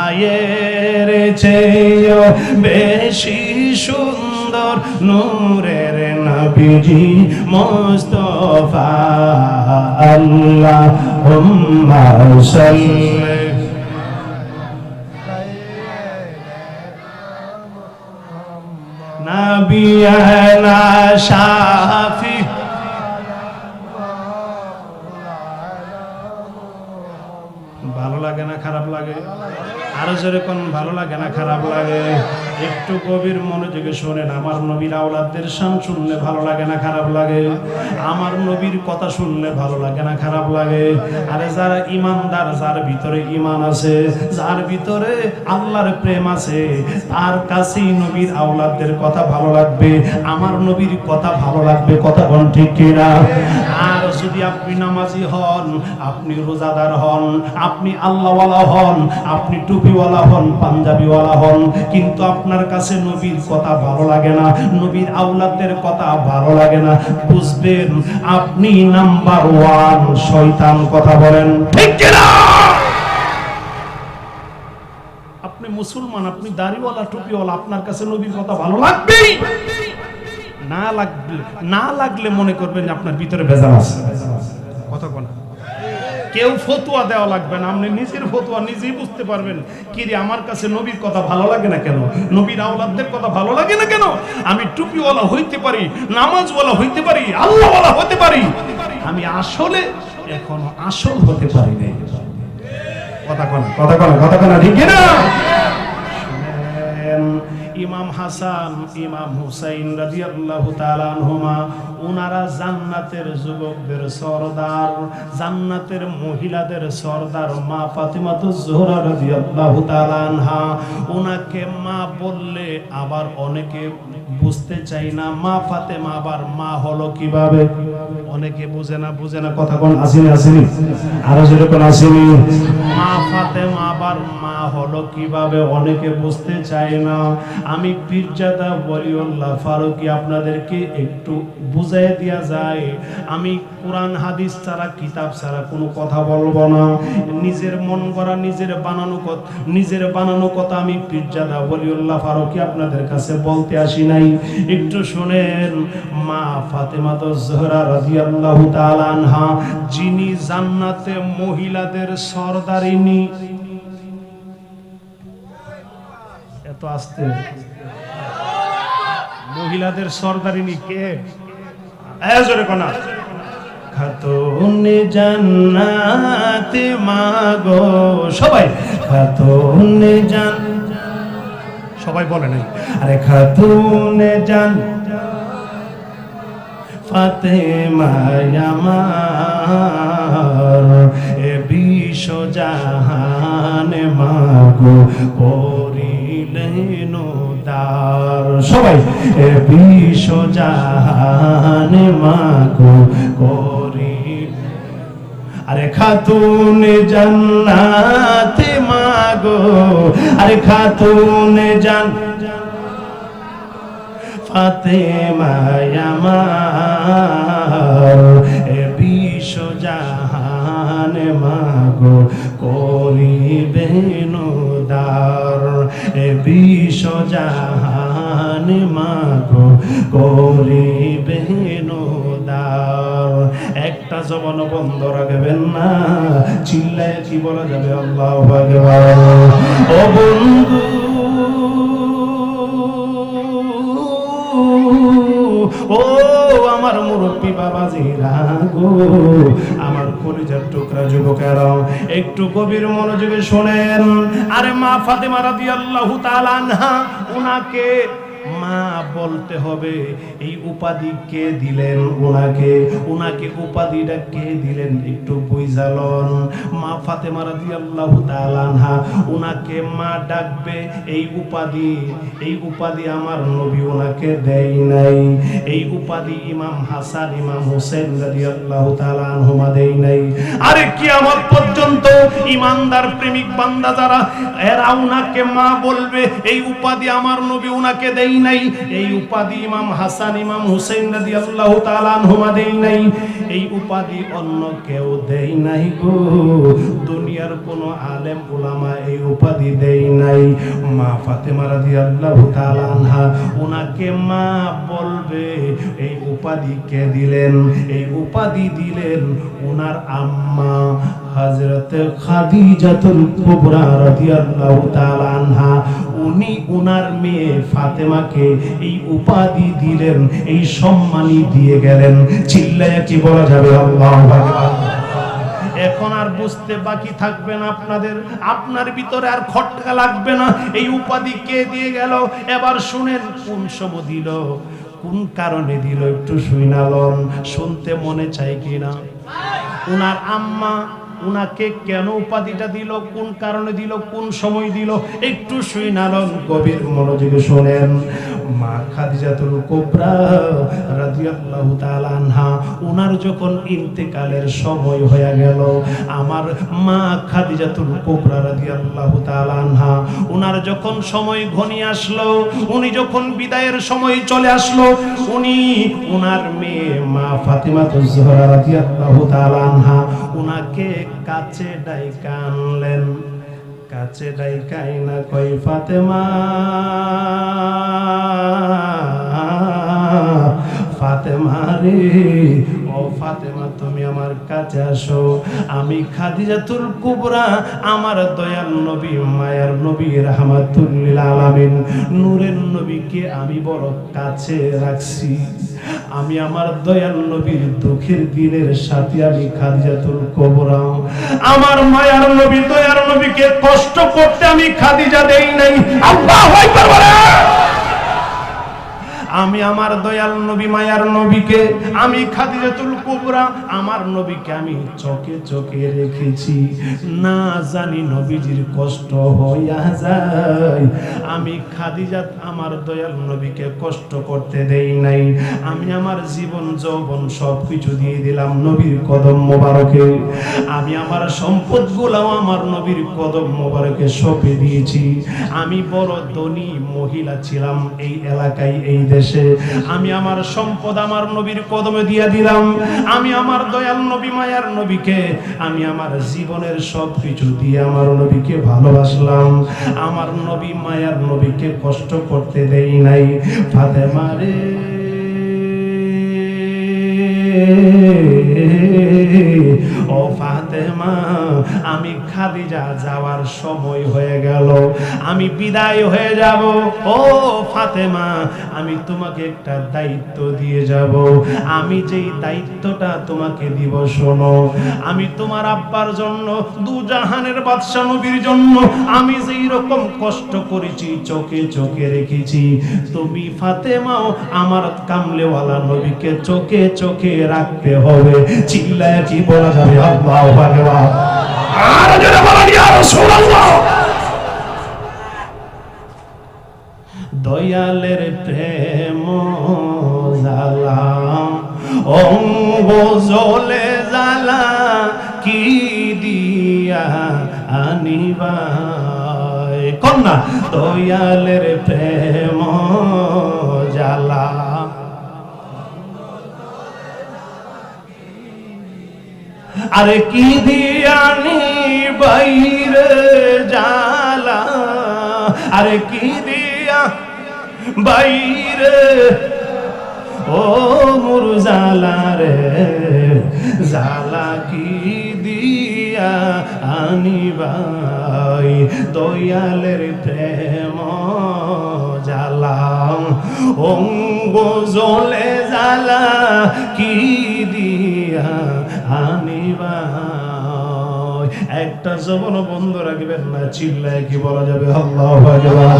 আয়ের চেয়েও বেশি সুন্দর নূরের নবীজি মুস্তাফা। আল্লাহুম্মা সাল্লি নাবিয়ানা শাফি। ভালো লাগে না খারাপ লাগে? আরো জোরে কোন ভালো লাগে না খারাপ লাগে? একটু গভীর মনোযোগে শোনেন। আমার নবীর আওলাদদের শান শুনলে ভালো লাগে না খারাপ লাগে? আমার নবীর কথা শুনলে ভালো লাগে না খারাপ লাগে? আরে যারা ইমানদার, যার ভিতরে ইমান আছে, যার ভিতরে আল্লাহর প্রেম আছে, তার কাছেই নবীর আওলাদদের কথা ভালো লাগবে, আমার নবীর কথা ভালো লাগবে। কথা কোন ঠিক কিনা? আর যদি আপনি নামাজি হন, আপনি রোজাদার হন, আপনি আল্লাহওয়ালা হন, আপনি টুপিওয়ালা হন, পাঞ্জাবিওয়ালা হন, কিন্তু আপনার কাছে নবীর কথা ভালো লাগে না, নবীর আওলাদদের কথা ভালো লাগে না, বুঝবেন আপনি নাম্বার 1 শয়তান। কথা বলেন ঠিক কিনা? আপনি মুসলমান, আপনি দাড়িওয়ালা, টুপিওয়ালা, আপনার কাছে নবীর কথা ভালো লাগবেই। না লাগলে মনে করবেন আপনার ভিতরে ভেজাল আছে। কথা কোন? কেউ ফতোয়া দেওয়া লাগবে না, আপনি নিজের ফতোয়া নিজেই বুঝতে পারবেন। কি রে, আমার কাছে নবীর কথা ভালো লাগে না কেন? নবীর আওলাদদের কথা ভালো লাগে না কেন? আমি টুপিওয়ালা হইতে পারি, নামাজওয়ালা হইতে পারি, আল্লাহওয়ালা হতে পারি, আমি আসলে এখনো আসল হতে পারি না। কথা কোন? কথা কোন? কথা কোন ঠিক না? ইমাম হাসান, ইমাম হুসাইন রাদিয়াল্লাহু তাআলা আনহুমা, ওনারা জান্নাতের যুবকদের সরদার, জান্নাতের মহিলাদের সরদার মা ফাতিমাতুজ জোহরা রাদিয়াল্লাহু তাআলা আনহা। ওনাকে মা বললে আবার অনেকে বুঝতে চাই না, মা ফাতেমা আবার মা হলো কিভাবে? অনেকে বুঝে না। কথা কোন? আসেনি আসেনি? আরো যেরকম আসেনি। মা ফাতেমা আবার মা হলো কিভাবে? অনেকে বুঝতে চায় না। আমি পীরজাদা ওলিউল্লাহ ফারুকী আপনাদেরকে একটু বুঝাই দিয়া যায়। আমি কোরআন হাদিস ছাড়া, কিতাব ছাড়া কোনো কথা বলবো না। নিজের মন গড়া, নিজের বানানো কথা আমি পীরজাদা ওলিউল্লাহ ফারুকী আপনাদের কাছে বলতে আসি নাই। একটু শুনেন। মা ফাতেমাতুজ জোহরা রাদিয়াল্লাহু তাআলা আনহা, যিনি জান্নাতে মহিলাদের সরদারিনী। এত আস্তে, মহিলাদের সরদারিনী কে? জোরে কোনা? খাতুন জান্নাতে মাগো, সবাই খাতুন জান, সবাই বলে নাই। আরে খাতুন জান ফাতেমা আমার, এ বিশ্ব জাহান মাগো করিলেন উদ্ধার। সবাই এ বিশ্ব জাহান মাগো করি। আরে খাতুন জান্নাতে মাগো, আরে খাতুন জান ফাতেমা আমার, এ বিশ্ব জাহান মাগো করিবেন উদ্ধার। এ বিশ্ব জাহান মাগো করিবেন উদ্ধার। একটা জবান বন্ধ রাখবেন না, চিল্লায় কি বলা যাবে? আল্লাহু আকবার। ও বন্ধু, ও আমার মুরব্বী বাবাজিরা গো, আমার কলিজার টুকরা যুবকেরা, একটু গভীর মনোযোগে শোনেন। আরে মা ফাতেমা রাদিয়াল্লাহু তাআলা আনহা, উনাকে মা বলতে হবে এই উপাধি কে দিলেন ওনাকে, ওনাকে উপাধিটা কে দিলেন একটু বুঝালন। মা ফাতেমা রাদিয়াল্লাহু তাআলা আনহা ওনাকে মা ডাকবে, এই উপাধি আমার নবী ওনাকে দেয় নাই। এই উপাধি ইমাম হাসান ইমাম হোসেন রাদিয়াল্লাহু তাআলা আনহুমা দেয় নাই। আরে কিয়ামত পর্যন্ত ইমানদার প্রেমিক বান্দা যারা, এরা উনাকে মা বলবে, এই উপাধি আমার নবী উনাকে দেই নাই, এই উপাধি ইমাম হাসান ইমাম হুসাইন রাদিয়াল্লাহু তাআলা আনহুমা দেই নাই, এই উপাধি অন্য কেউ দেই নাই গো। দুনিয়ার কোন আলেম উলামা এই উপাধি দেই নাই। মা ফাতেমা রাদিয়াল্লাহু তাআলা আনহা উনাকে মা বলবে। এই উপাধি কে দিলেন? এই উপাধি দিলেন উনার আম্মা হযরত খাদিজাতুল কুবরা রাদিয়াল্লাহু তাআলা আনহা। উনি উনার মেয়ে ফাতেমাকে এই উপাধি দিলেন, এই সম্মানই দিয়ে গেলেন। চিল্লায়া কি বলা যাবে আল্লাহু আকবার? এখন আর বুঝতে বাকি থাকবে না আপনাদের, আপনার ভিতরে আর খটকা লাগবে না। এই উপাধি কে দিয়ে গেল? এবার শুনেন কোন সময় দিল, কোন কারণে দিল, একটু শুনালন। শুনতে মনে চাই কিনা? উনার আম্মা উনাকে কেন উপাধিটা দিল, কোন কারণে দিল, কোন সময় দিল, একটু শুনালন, গভীর মনোযোগে শুনেন। মা খাদিজাতুল কুবরা রাদিয়াল্লাহু তাআলা আনহা উনার যখন ইন্তেকালের সময় হয়ে গেল, আমার মা খাদিজাতুল কুবরা রাদিয়াল্লাহু তাআলা আনহা উনার যখন সময় ঘনিয়ে আসলো, উনি যখন বিদায়ের সময় চলে আসলো, উনি উনার মেয়ে মা ফাতিমাতুজ জোহরা রাদিয়াল্লাহু তাআলা আনহা উনাকে কাছে ডাইকা আনলেন। কাছে ডাইকাই না কই, ফাতেমা ফাতেমা রে, ও ফাতেমা তুমি আমার কাছে আসো। আমি খাদিজাতুল কুবরা, আমার দয়াল নবী মায়ার নবী রাহমাতুল লিল আলামিন নূরের নবীকে আমি বড় কাছে রাখছি। আমি আমার দয়াল নবীর দুঃখের দিনের সাথে আমি খাদিজাতুল কুবরা, আমার মায়ার নবী দয়ার নবীকে কষ্ট করতে আমি খাদিজা দেই নাই। আল্লাহু আকবার বলে। আমি আমার দয়াল নবী মায়ার নবীকে, আমি খাদিজাতুল কুবরা আমার নবীকে আমি চোখে চোখে রেখেছি। না জানি নবীজির কষ্ট হইয়া যায়, আমি খাদিজা আমার দয়াল নবীকে কষ্ট করতে দেই নাই। আমি আমার জীবন যৌবন সবকিছু দিয়ে দিলাম নবীর কদম মোবারকে। আমি আমার সম্পদগুলাও আমার নবীর কদম মোবারকে সঁপে দিয়েছি। আমি বড় ধনী মহিলা ছিলাম এই এলাকায়, এই দেশে। আমি আমার সম্পদ আমার নবীর কদমে দিয়ে দিলাম। আমি আমার দয়াল নবী মায়ার নবীকে আমি আমার জীবনের সবকিছু দিয়ে আমার নবীকে ভালোবাসলাম। আমার নবী মায়ার নবীকে কষ্ট করতে দেই নাই। ফাতেমা রে, ও ফাতেমা, আমি খাদিজা যাওয়ার সময় হয়ে গেল, আমি বিদায় হয়ে যাব। ও ফাতেমা, আমি তোমাকে একটা দায়িত্ব দিয়ে যাব। আমি যেই দায়িত্বটা তোমাকে দিব শোনো। আমি তোমার আব্বার জন্য, দু জাহানের বাদশা নবীর জন্য আমি যেই রকম কষ্ট করেছি চোখে চোখে রেখেছি, তুমি ফাতেমাও আমার কামলেওয়ালা নবীকে চোখে চোখে রাখতে হবে। চিল্লায় কি বলা যাবে আল্লাহু আকবার? আর জোরে বলেন ইয়া রাসূলুল্লাহ। দয়ালের প্রেম জ্বালা অঙ্গ জ্বলে জ্বালা কি দিয়া আনিবা কন্যা। দয়ালের প্রেম জ্বালা আরে কি দিয়ানি বাইরে জ্বালা, আরে কি দিয়া বাইরে, ও মোর জ্বালা রে জ্বালা কি দিয়া আনিবাই। দয়ালের প্রেম জ্বালা অঙ্গ জ্বলে জ্বালা কি দিয়া আনিবা। একটা জবান বন্ধ রাখবেন না। চিল্লায় কি বলা যাবে আল্লাহু আকবার?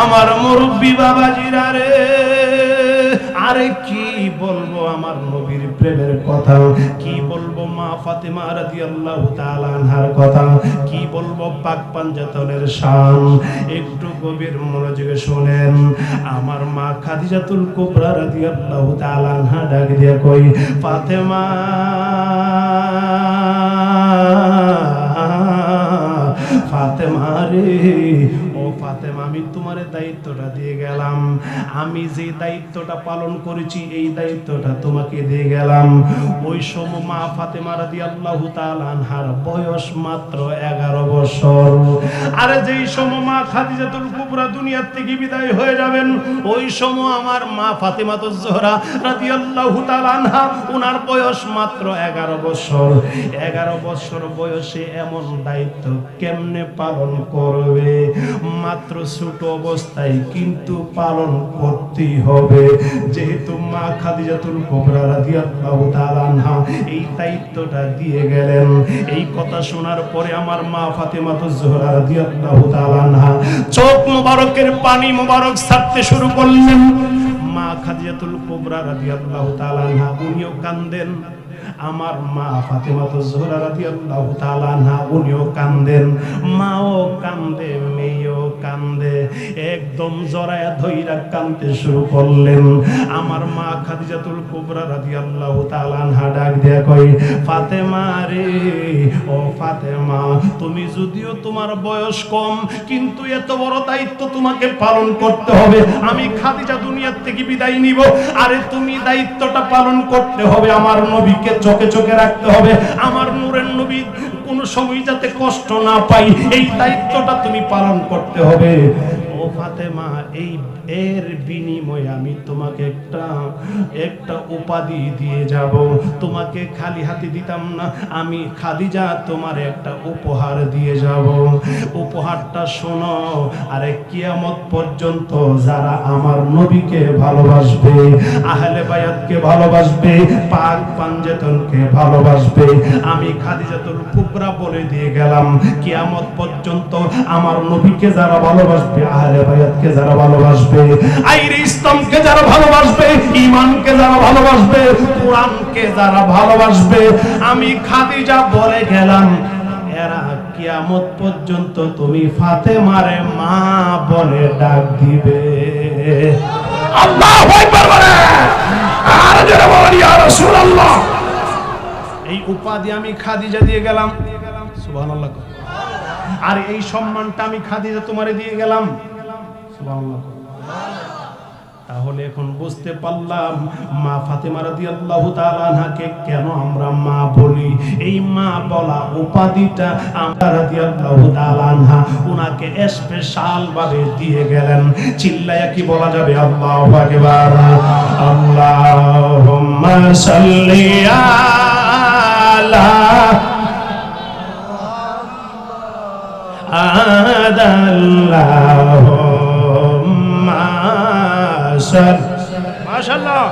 আমার আমার মুরব্বী বাবাজিরা রে, আরে কি বলবো আমার নবীর প্রেমের কথা, কি বলবো মা ফাতেমা রাদিয়াল্লাহু তাআলা আনহার কথা, কি বলবো পাক পাঞ্জাতনের শান। একটু গভীর মনোযোগে শুনেন। আমার মা খাদিজাতুল কুবরা রাদিয়াল্লাহু তাআলা আনহা ডাক দিয়ে কই, ফাতেমা ফাতেমা রে, ও ফাতেমা, আমি তোমার দায়িত্বটা দিয়ে গেলাম। আমি যে দায়িত্বটা পালন করেছি এই দায়িত্বটা তোমাকে দিয়ে গেলাম। ওই সময় মা ফাতেমা রাদিয়াল্লাহু তাআলা আনহার বয়স মাত্র 11 বছর। আরে যেই সময় মা খাদিজাতুল কুবরা দুনিয়া থেকে বিদায় হয়ে যাবেন, ওই সময় আমার মা ফাতেমাতুজ জোহরা রাদিয়াল্লাহু তাআলা আনহা, ওনার বয়স মাত্র 11 বছর। 11 বছর বয়সে এমন দায়িত্ব কেমনে পালন করবে? মাত্র ছোট অবস্থায় কিন্তু পালন করতেই হবে। যেহেতু মা খাদিজাতুল কুবরা রাদিয়াল্লাহু তাআলা আনহা এই দায়িত্বটা দিয়ে গেলেন, এই কথা শোনার পরে আমার মা ফাতেমাতুজ জোহরা রাদিয়াল্লাহু তাআলা আনহা চোখ মোবারকের পানি মোবারক ছাড়তে শুরু করলেন। মা খাদিজাতুল কুবরা রাদিয়াল্লাহু তাআলা আনহা উনিও কান্দেন, আমার মা ফাতেমাতুজ জোহরা রাদিয়াল্লাহু তাআলা আনহা উনিও কান্দেন। মাও কান্দে, মেয়েও কান্দে, একদম জড়ায়া ধইরা কান্দতে শুরু করলেন। আমার মা খাদিজাতুল কুবরা রাদিয়াল্লাহু তাআলা আনহা ডাক দিয়া কই, ফাতেমা রে, ও ফাতেমা, তুমি যদিও তোমার বয়স কম, কিন্তু এত বড় দায়িত্ব তোমাকে পালন করতে হবে। আমি খাদিজা দুনিয়ার থেকে বিদায় নিব, আরে তুমি দায়িত্বটা পালন করতে হবে। আমার নবীকে চোখে চোখে রাখতে হবে, আমার নূরের নবী কোনো সময় যাতে কষ্ট না পাই, এই দায়িত্বটা তুমি পালন করতে হবে। ও ফাতেমা, এই এর বিনিময়ে আমি তোমাকে একটা উপাধি দিয়ে যাব। তোমাকে খালি হাতে দিতাম না, আমি খাদিজা তোমার একটা উপহার দিয়ে যাব। উপহারটা শোনো, আরে কিয়ামত পর্যন্ত যারা আমার নবীকে ভালোবাসবে, আহলে বায়াতকে ভালোবাসবে, পাক পাঞ্জাতনকে ভালোবাসবে, আমি খাদিজাতুল কুবরা বলে দিয়ে গেলাম, কিয়ামত পর্যন্ত আমার নবীকে যারা ভালোবাসবে, আহলে বায়াতকে যারা ভালোবাসবে, আইরে ইসলামকে যারা ভালোবাসবে, ঈমানকে যারা ভালোবাসবে, কোরআনকে যারা ভালোবাসবে, আমি খাদিজা বলে গেলাম, এরা কিয়ামত পর্যন্ত তুমি ফাতেমারে মা বলে ডাক দিবে। আল্লাহু আকবার বলে, আর যারা বলেন ইয়া রাসূলুল্লাহ। এই উপাধি আমি খাদিজা দিয়ে গেলাম, সুবহানাল্লাহ। আর এই সম্মানটা আমি খাদিজা তোমারে দিয়ে গেলাম, সুবহানাল্লাহ। তাহলে এখন বুঝতে পারলাম মা ফাতেমা রাদিয়াল্লাহু তাআলা আনহাকে কেন আমরা মা বলি। এই মা বলা উপাধিটা আমরা রাদিয়াল্লাহু তাআলা আনহা উনাকে স্পেশাল ভাবে দিয়ে গেলেন। চিল্লায়া কি বলা যাবে? আল্লাহু আকবার, আল্লাহুম্মা সাল্লি আলা আদাল্লাহুম্মা মাশাআল্লাহ।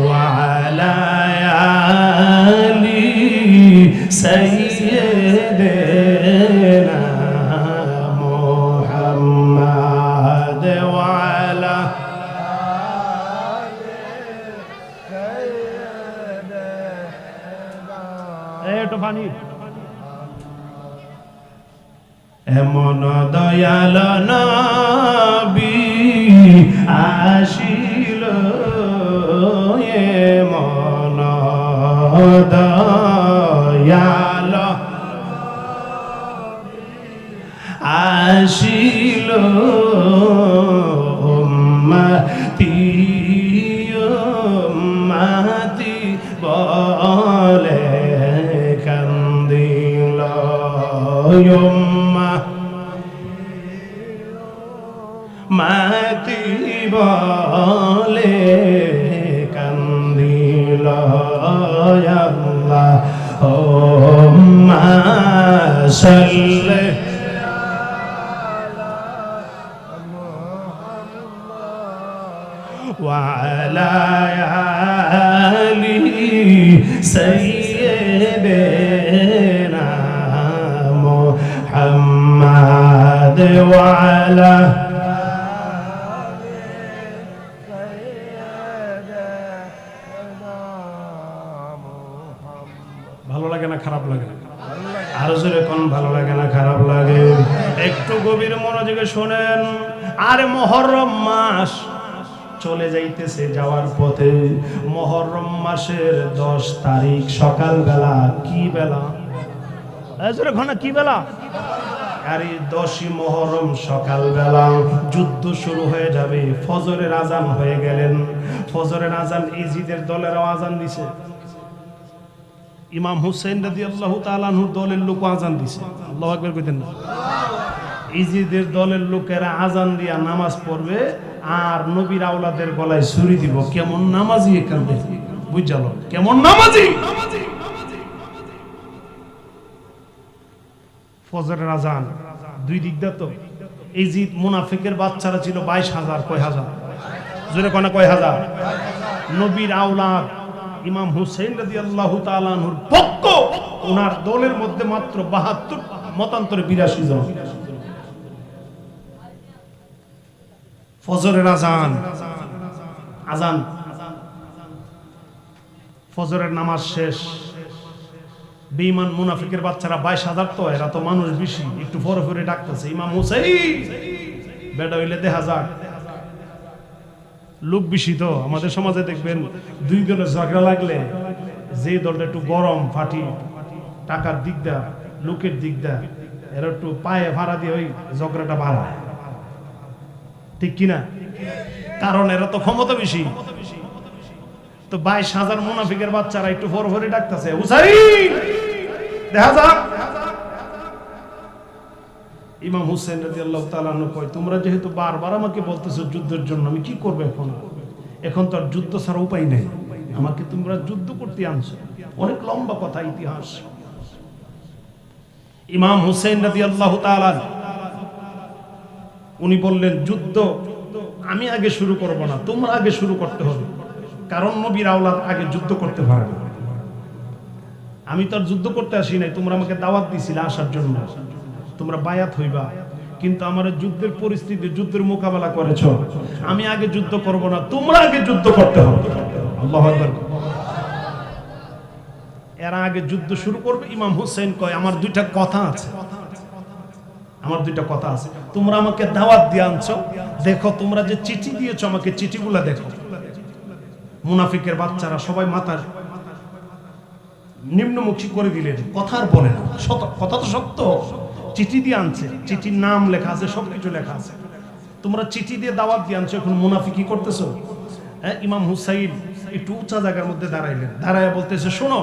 ওয়া আলা আলি সাইয়্যিদিনা মুহাম্মাদ ওয়া আলা এটো পানি। এমন দয়াল নবী আসিল, এমন দয়াল আসিল, উম্মতি উম্মতি বলে কান্দিল, মাতি বলে কান্দিল, আল্লাহুম্মা সাল্লি ওয়া আলা আলি সাইয়্যিদিনা وعلى ভালো লাগে না খারাপ লাগে? আরো জোরে কোন ভালো লাগে না খারাপ লাগে? একটু গভীর মনোযোগে শোনেন। আর মুহররম মাস চলে যাইতেছে, যাওয়ার পথে মুহররম মাসের 10 তারিখ সকালবেলা, কি বেলা? জোরে কোন কি বেলা? আরে 10ই মুহররম সকালবেলা যুদ্ধ শুরু হয়ে যাবে। ফজরের আজান হয়ে গেলেন। ফজরের আজান ইজিদের দলের আজান দিছে। ইমাম হুসাইন রাদিয়াল্লাহু তাআলা আনহুর দলের লোক আজান দিছে। আল্লাহু আকবার কইতেন না? ইজিদের দলের লোকেরা আজান দিয়া নামাজ পড়বে আর নবীর আওলাদের গলায় ছুরি দিব। কেমন নামাজি এখান থেকে বুঝালো, কেমন নামাজি। ফজরের আজান দুই দিক দা তো। ইজিদ মুনাফিকের বাচ্চারা ছিল 22,000। কয় হাজার? জোরে কোনা কয় হাজার? নবীর আওলাদ ইমাম হুসাইন রাদিয়াল্লাহু তাআলা আনহুর পক্ষ, ওনার দলের মধ্যে মাত্র 72, মতান্তরে 82 জন। ফজরের আজান, আজান ফজরের নামাজ শেষ। বেঈমান মুনাফিকের বাচ্চারা 22,000 তো, এরা তো মানুষ বেশি, একটু ফরে ফরে ডাকতেছে ইমাম হুসাইন। বেটা হইলে দেখা যাক, লোক বেশি তো। আমাদের সমাজে দেখবেন দুই দলের ঝগড়া লাগলে যে দলটা একটু গরম ফাটি, টাকার দিক দা, লোকের দিক দা, এরা একটু পায়ে ভাড়া দিয়ে ওই ঝগড়াটা বাড়ায়, ঠিক কিনা? কারণ এরা তো ক্ষমতা বেশি। তো 22,000 মুনাফিকের বাচ্চারা একটু ফর ফরে ডাকতেছে, হুসাইন দেখা যাক। ইমাম হুসাইন রাদিয়াল্লাহু তাআলা আনহু কয়, তোমরা যেহেতু বারবার আমাকে বলতেছো যুদ্ধের জন্য, আমি কি করব এখন? এখন তো আর যুদ্ধ ছাড়া উপায় নেই। আমাকে তোমরা যুদ্ধ করতে আনছো। অনেক লম্বা কথা, ইতিহাস। ইমাম হুসাইন রাদিয়াল্লাহু তাআলা উনি বললেন, যুদ্ধ আমি আগে শুরু করব না, তোমরা আগে শুরু করতে হবে। কারণ নবীর আওলাদ আগে যুদ্ধ করতে পারে না। আমি তো আর যুদ্ধ করতে আসি নাই, তোমরা আমাকে দাওয়াত দিছিলে আসার জন্য, তোমরা বায়াত হইবা। কিন্তু আমার যুদ্ধের পরিস্থিতি, যুদ্ধের মোকাবেলা করেছো। আমি আগে যুদ্ধ করব না, তোমরা আগে যুদ্ধ করতে হবে। আল্লাহু আকবার। এরা আগে যুদ্ধ শুরু করবে। ইমাম হুসাইন কয়, আমার দুইটা কথা আছে, আমার দুইটা কথা আছে। তোমরা আমাকে দাওয়াত দিয়ে আনছো, দেখো তোমরা যে চিঠি দিয়েছো আমাকে, চিঠিগুলা দেখো। মুনাফিকের বাচ্চারা সবাই মাথার নিম্নমুখী করে দিলেন, কথা আর বলে না। কথা তো সত্য, চিঠি দিয়ে আনছে, চিঠির নাম লেখা আছে, সবকিছু লেখা আছে। তোমরা চিঠি দিয়ে দাওয়াত দিয়ে আনছো, এখন মুনাফিকি করতেছো। হ্যাঁ, ইমাম হুসাইন একটু উঁচা জায়গার মধ্যে দাঁড়াইলেন, দাঁড়ায় বলতেছে, শোনো,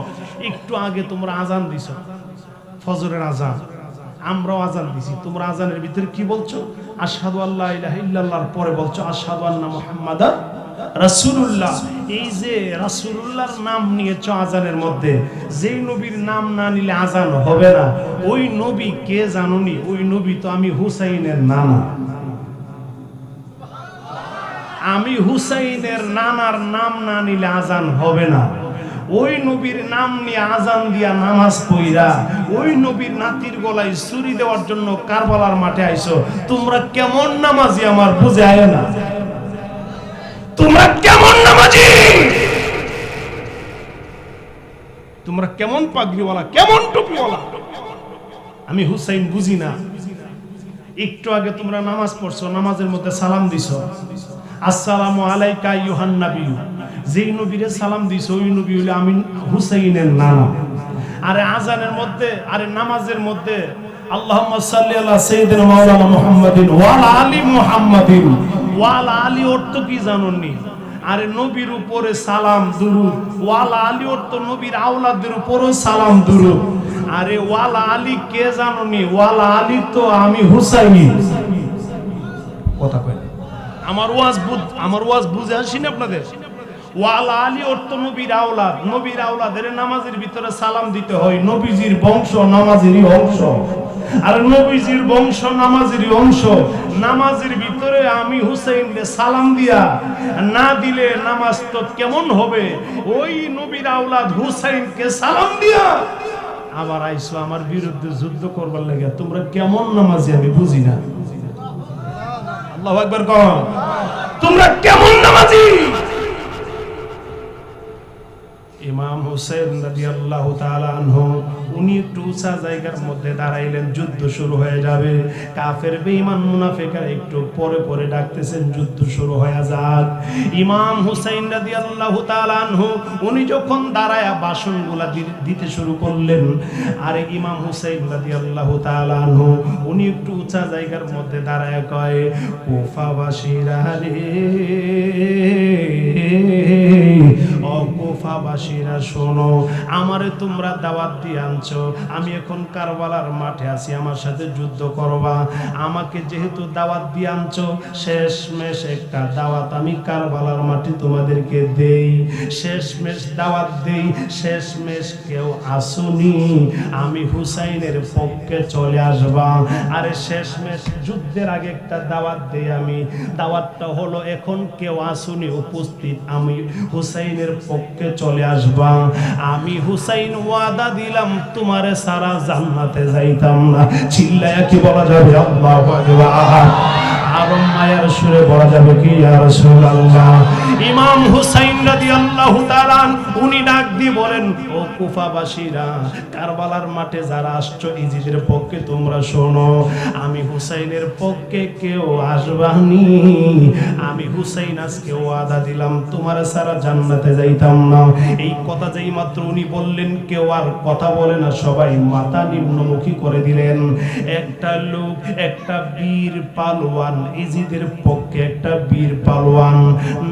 একটু আগে তোমরা আজান দিছো, ফজরের আজান, আমরাও আজান দিছি। তোমরা আজানের ভিতরে কি বলছো? আশহাদু আল্লা ইলাহা ইল্লাল্লাহর পরে বলছো আশহাদু আন্না মুহাম্মাদার রাসূলুল্লাহ। এই যে রাসূলুল্লাহর নাম নিয়েছো আজানের মধ্যে, যেই নবীর নাম না নিলে আজান হবে না, ওই নবী কে জানোনি? ওই নবী তো আমি হুসাইনের নানা। আমি হুসাইনের নানার নাম না নিলে আজান হবে না। ওই নবীর নাম নিয়ে আজান দিয়া নামাজ পড়া, ওই নবীর নাতির গলায় ছুরি দেওয়ার জন্য কারবালার মাঠে আইছো। তোমরা কেমন নামাজি আমার বুঝে আয় না। তোমরা কেমন নামাজি, তোমরা কেমন পাগড়িওয়ালা, কেমন টুপিওয়ালা। আমি হুসাইন বুঝি না। একটু আগে তোমরা নামাজ পড়ছো, নামাজের মধ্যে সালাম দিছো, আসসালামু আলাইকা আইয়ুহান নবী। যেই নবীরে সালাম দিছো ওই নবী হইলো আমি হুসাইনের নানা। আরে আজানের মধ্যে, আরে নামাজের মধ্যে আল্লাহুম্মা সাল্লি আলা সাইয়্যিদিনা মাওলানা মুহাম্মাদিন ওয়া আলা আলি মুহাম্মাদিন ওয়া আলা আলি অর্থ কি জানোনি? আরে নবীর উপরে সালাম দুরুদ, ওয়া আলা আলি অর্থ নবীর আওলাদের উপরও সালাম দুরুদ। আরে ওয়া আলা আলি কে জানোনি? ওয়া আলা আলি তো আমি হুসাইনি। কথা কই আমার ওয়াজ বুঝে আসেনি আপনাদের? ওয়ালা আলী অর্থ নবীর আওলাদ। নবীর আওলাদের নামাজের ভিতরে সালাম দিতে হয়। নবীজির বংশ নামাজেরই অংশ, আর নবীজির বংশ নামাজেরই অংশ। নামাজের ভিতরে আমি হুসাইনকে সালাম দিয়া না দিলে নামাজ তো কেমন হবে? ওই নবীর আওলাদ হুসাইনকে সালাম দিয়া আবার আইসো আমার বিরুদ্ধে যুদ্ধ করবার লাগে। তোমরা কেমন নামাজি আমি বুঝি না। আল্লাহু আকবার কও। তোমরা কেমন নামাজি? ইমাম হুসাইন রাদিয়াল্লাহু তাআলা আনহু উনি একটু উঁচা জায়গার মধ্যে দাঁড়াইলেন, যুদ্ধ শুরু হয়ে যাবে। কাফের বেঈমান মুনাফিকরা একটু পরে পরে ডাকতেছেন যুদ্ধ শুরু হয়ে যাক। ইমাম হুসাইন রাদিয়াল্লাহু তাআলা আনহু উনি যখন দাঁড়ায়া ভাষণগুলা দিতে শুরু করলেন, আর ইমাম হুসাইন রাদিয়াল্লাহু তাআলা আনহু উনি একটু উঁচা জায়গার মধ্যে দাঁড়ায়া কয়, কুফাবাসীরা রে, ও কুফাবাসীরা শোনো, আমারে তোমরা দাওয়াত দিয়ে আনছো, আমি এখন কারবালার মাঠে আছি, আমার সাথে যুদ্ধ করবা। আমাকে যেহেতু দাওয়াত দিয়ে আনছো, শেষমেশ একটা দাওয়াত আমি কারবালার মাঠে তোমাদেরকে দেই, শেষমেশ দাওয়াত দেই। শেষমেশ কেউ আসুনি, আমি হুসাইনের পক্ষে চলে আসবা। আরে শেষমেশ যুদ্ধের আগে একটা দাওয়াত দেই আমি, দাওয়াতটা হলো এখন কেউ আসুনি উপস্থিত, আমি হুসাইনের পক্ষে চলে আসবা। আমি হুসাইন ওয়াদা দিলাম তোমারে সারা জান্নাতে যাইতাম না। চিল্লায়া কি বলা যাবে আল্লাহু আকবার? আর মায়ের সুরে বলা যাবে কি ইয়া রাসূলুল্লাহ? ইমাম হুসাইন রাদিয়াল্লাহু তাআলা উনি ডাক দিয়ে বলেন, ও কুফাবাসীরা, কারবালার মাঠে যারা আসছো ইজিদের পক্ষে তোমরা শোনো, আমি হুসাইনের পক্ষে কেউ আসবানি। আমি হুসাইন আজকে ওয়াদা দিলাম তোমার সারা জান্নাতে যাইতাম না। এই কথা যেই মাত্র উনি বললেন, কেউ আর কথা বলে না, সবাই মাথা নিম্নমুখী করে দিলেন। একটা লোক, একটা বীর পালোয়ান, ইজিদের পক্ষে একটা বীর পালোয়ান,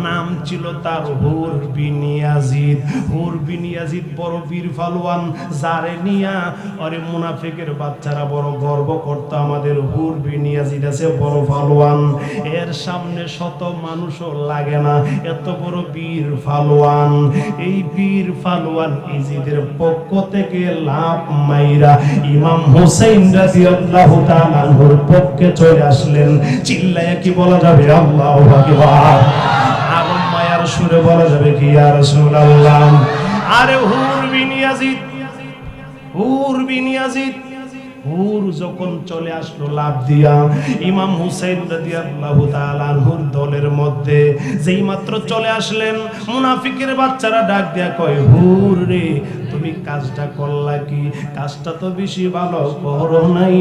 নাম ছিল তার হুর বিন ইয়াজিদ। হুর বিন ইয়াজিদ বড় বীর পালোয়ান, যারে নিয়া আরে মুনাফিকের বাচ্চারা বড় গর্ব করত, আমাদের হুর বিন ইয়াজিদ আছে বড় পালোয়ান, এর সামনে শত মানুষও লাগে না, এত বড় বীর পালোয়ান। এই বীর পালোয়ান ইজিদের পক্ষ থেকে লাভ মাইরা ইমাম হুসাইন রাদিয়াল্লাহু তাআলা আনহুর পক্ষে চলে আসলেন। চিল্লায়া কি বলা যাবে আল্লাহু আকবার? আর মায়ার সুরে বলা যাবে কি ইয়া রাসূলুল্লাহ? আরে হুর বিন ইয়াজিদ, হুর বিন ইয়াজিদ, হুর যখন চলে আসলো লাভ দিয়া ইমাম হুসাইন রাদিয়াল্লাহু তাআলা আনহুর দলের মধ্যে, যেই মাত্র চলে আসলেন, মুনাফিকের বাচ্চারা ডাক দিয়া কয়, হুর রে, তুমি কাজটা করলা কি? কাজটা তো বেশি ভালো করো নাই,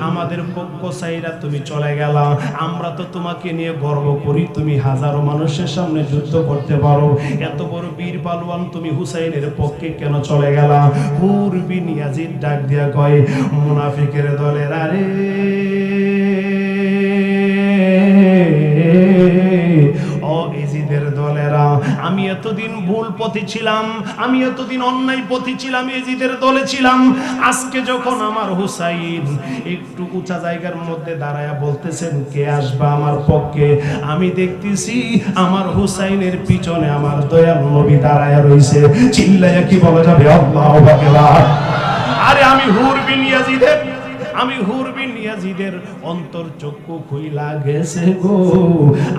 আমাদের পক্ষ চাইরা তুমি চলে গেলা, আমরা তো তোমাকে নিয়ে গর্ব করি, তুমি হাজারো মানুষের সামনে যুদ্ধ করতে পারো, এত বড় বীর পালোয়ান, তুমি হুসাইনের পক্ষে কেন চলে গেলা? হুর বিন ইয়াজিদ ডাক দিয়া কয়, মুনাফিকের দলের আরে, ও ইজিদের দলেরা, আমি এতদিন ভুল পথে ছিলাম, আমি এতদিন অন্যায় পথে ছিলাম, ইজিদের দলে ছিলাম। আজকে যখন আমার হুসাইন একটু উঁচা জায়গার মধ্যে দাঁড়ায়া বলতেছেন কে আসবা আমার পক্ষে, আমি দেখতেছি আমার হুসাইনের পিছনে আমার দয়াল নবী দাঁড়ায়া রইছে। চিল্লায়া কি বলা যাবে আল্লাহু আকবার? আরে আমি হুর বিন ইয়াজিদের, আমি হুর বিন ইয়াজিদের অন্তর চক্ষু খুইলা গেছে গো।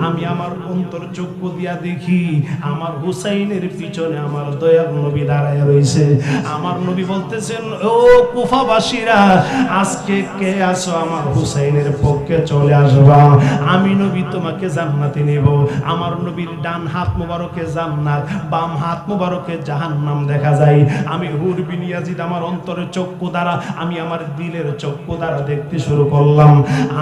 আমি আমার অন্তর চক্ষু দিয়া দেখি আমার হুসাইনের পিছনে আমার দয়াল নবী দাঁড়ায় রইছে। আমার নবী বলতেছেন, ও কুফাবাসীরা, আজকে কে আছো আমার হুসাইনের পক্ষে চলে আসবা, আমি নবী তোমাকে জান্নাতে নেব। আমার নবীর ডান হাত মোবারকে জান্নাত, বাম হাত মোবারকে জাহান্নাম দেখা যায়। আমি হুর বিন ইয়াজিদ আমার অন্তরের চক্ষু দ্বারা, আমি আমার দিলের চক্ষু দ্বারা দেখতে শুরু করলাম।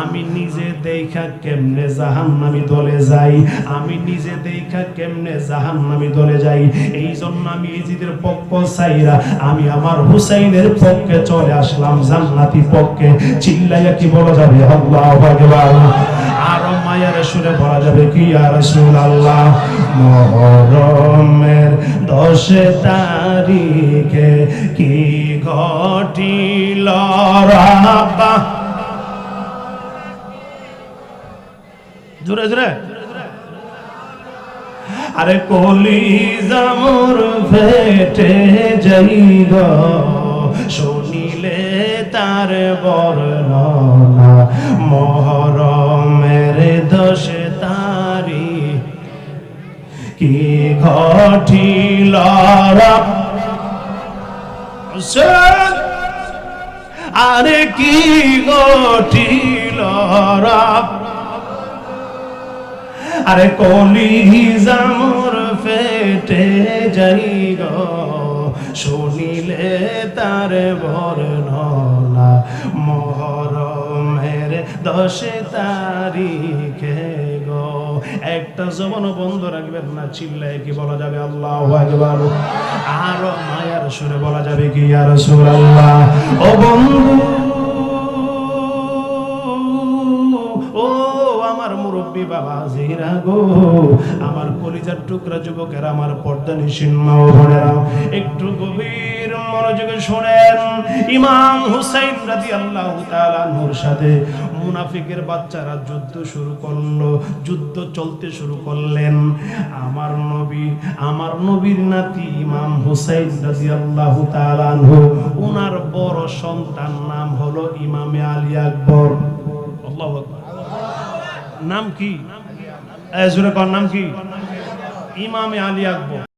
আমি নিজে দেখা কেমনে জাহান্নামী দলে যাই, আমি নিজে দেখা কেমনে জাহান্নামী দলে যাই। এই জন্য আমি ইজিদের পক্ষ চাইরা আমি আমার হুসাইনের পক্ষে চলে আসলাম, জান্নাতি পক্ষে। চিল্লাইয়া কি বলা যাবে আল্লাহু আকবার? আর মায়ের সুরে বলা যাবে কি ইয়া রাসূলুল্লাহ? মুহররমের 10 তারিখে কি ঘটিল রাব্বা, জোরে জোরে, আরে কলিজা মোর ফেটে যাইব শুনিলে তার বর্ণনা। মুহররমের 10 তারিখ কি ঘটিল আরে কি ঘটিল আরে কলিজা মোর ফেটে যাই গো শুনিলে তার বর্ণনা মুহররমের 10 তারিখে গো। একটা জবান বন্ধ রাখবেন না, চিল্লায় কি বলা যাবে আল্লাহু আকবার? আর মায়ার সুরে বলা যাবে কি ইয়া রাসূলুল্লাহ? ও বন্ধু, ও আমার মুরব্বী বাবা জিরা গো, আমার কলিজার টুকরা যুবকেরা, আমার পর্দানিশীন মা ও বোনেরা, একটু গভীর মনোযোগে শোনেন। ইমাম হুসাইন রাদিয়াল্লাহু তাআলা আনহুর সাথে মুনাফিকের বাচ্চারা যুদ্ধ শুরু করলো, যুদ্ধ চলতে শুরু করলেন। আমার নবী, আমার নবীর নাতি ইমাম হুসাইন রাদিয়াল্লাহু তাআলা আনহু, ওনার বড় সন্তান নাম হলো ইমামে আলী আকবর। আল্লাহু আকবার। নাম কি? জোরে কর, নাম কি? ইমামে আলী আকবর।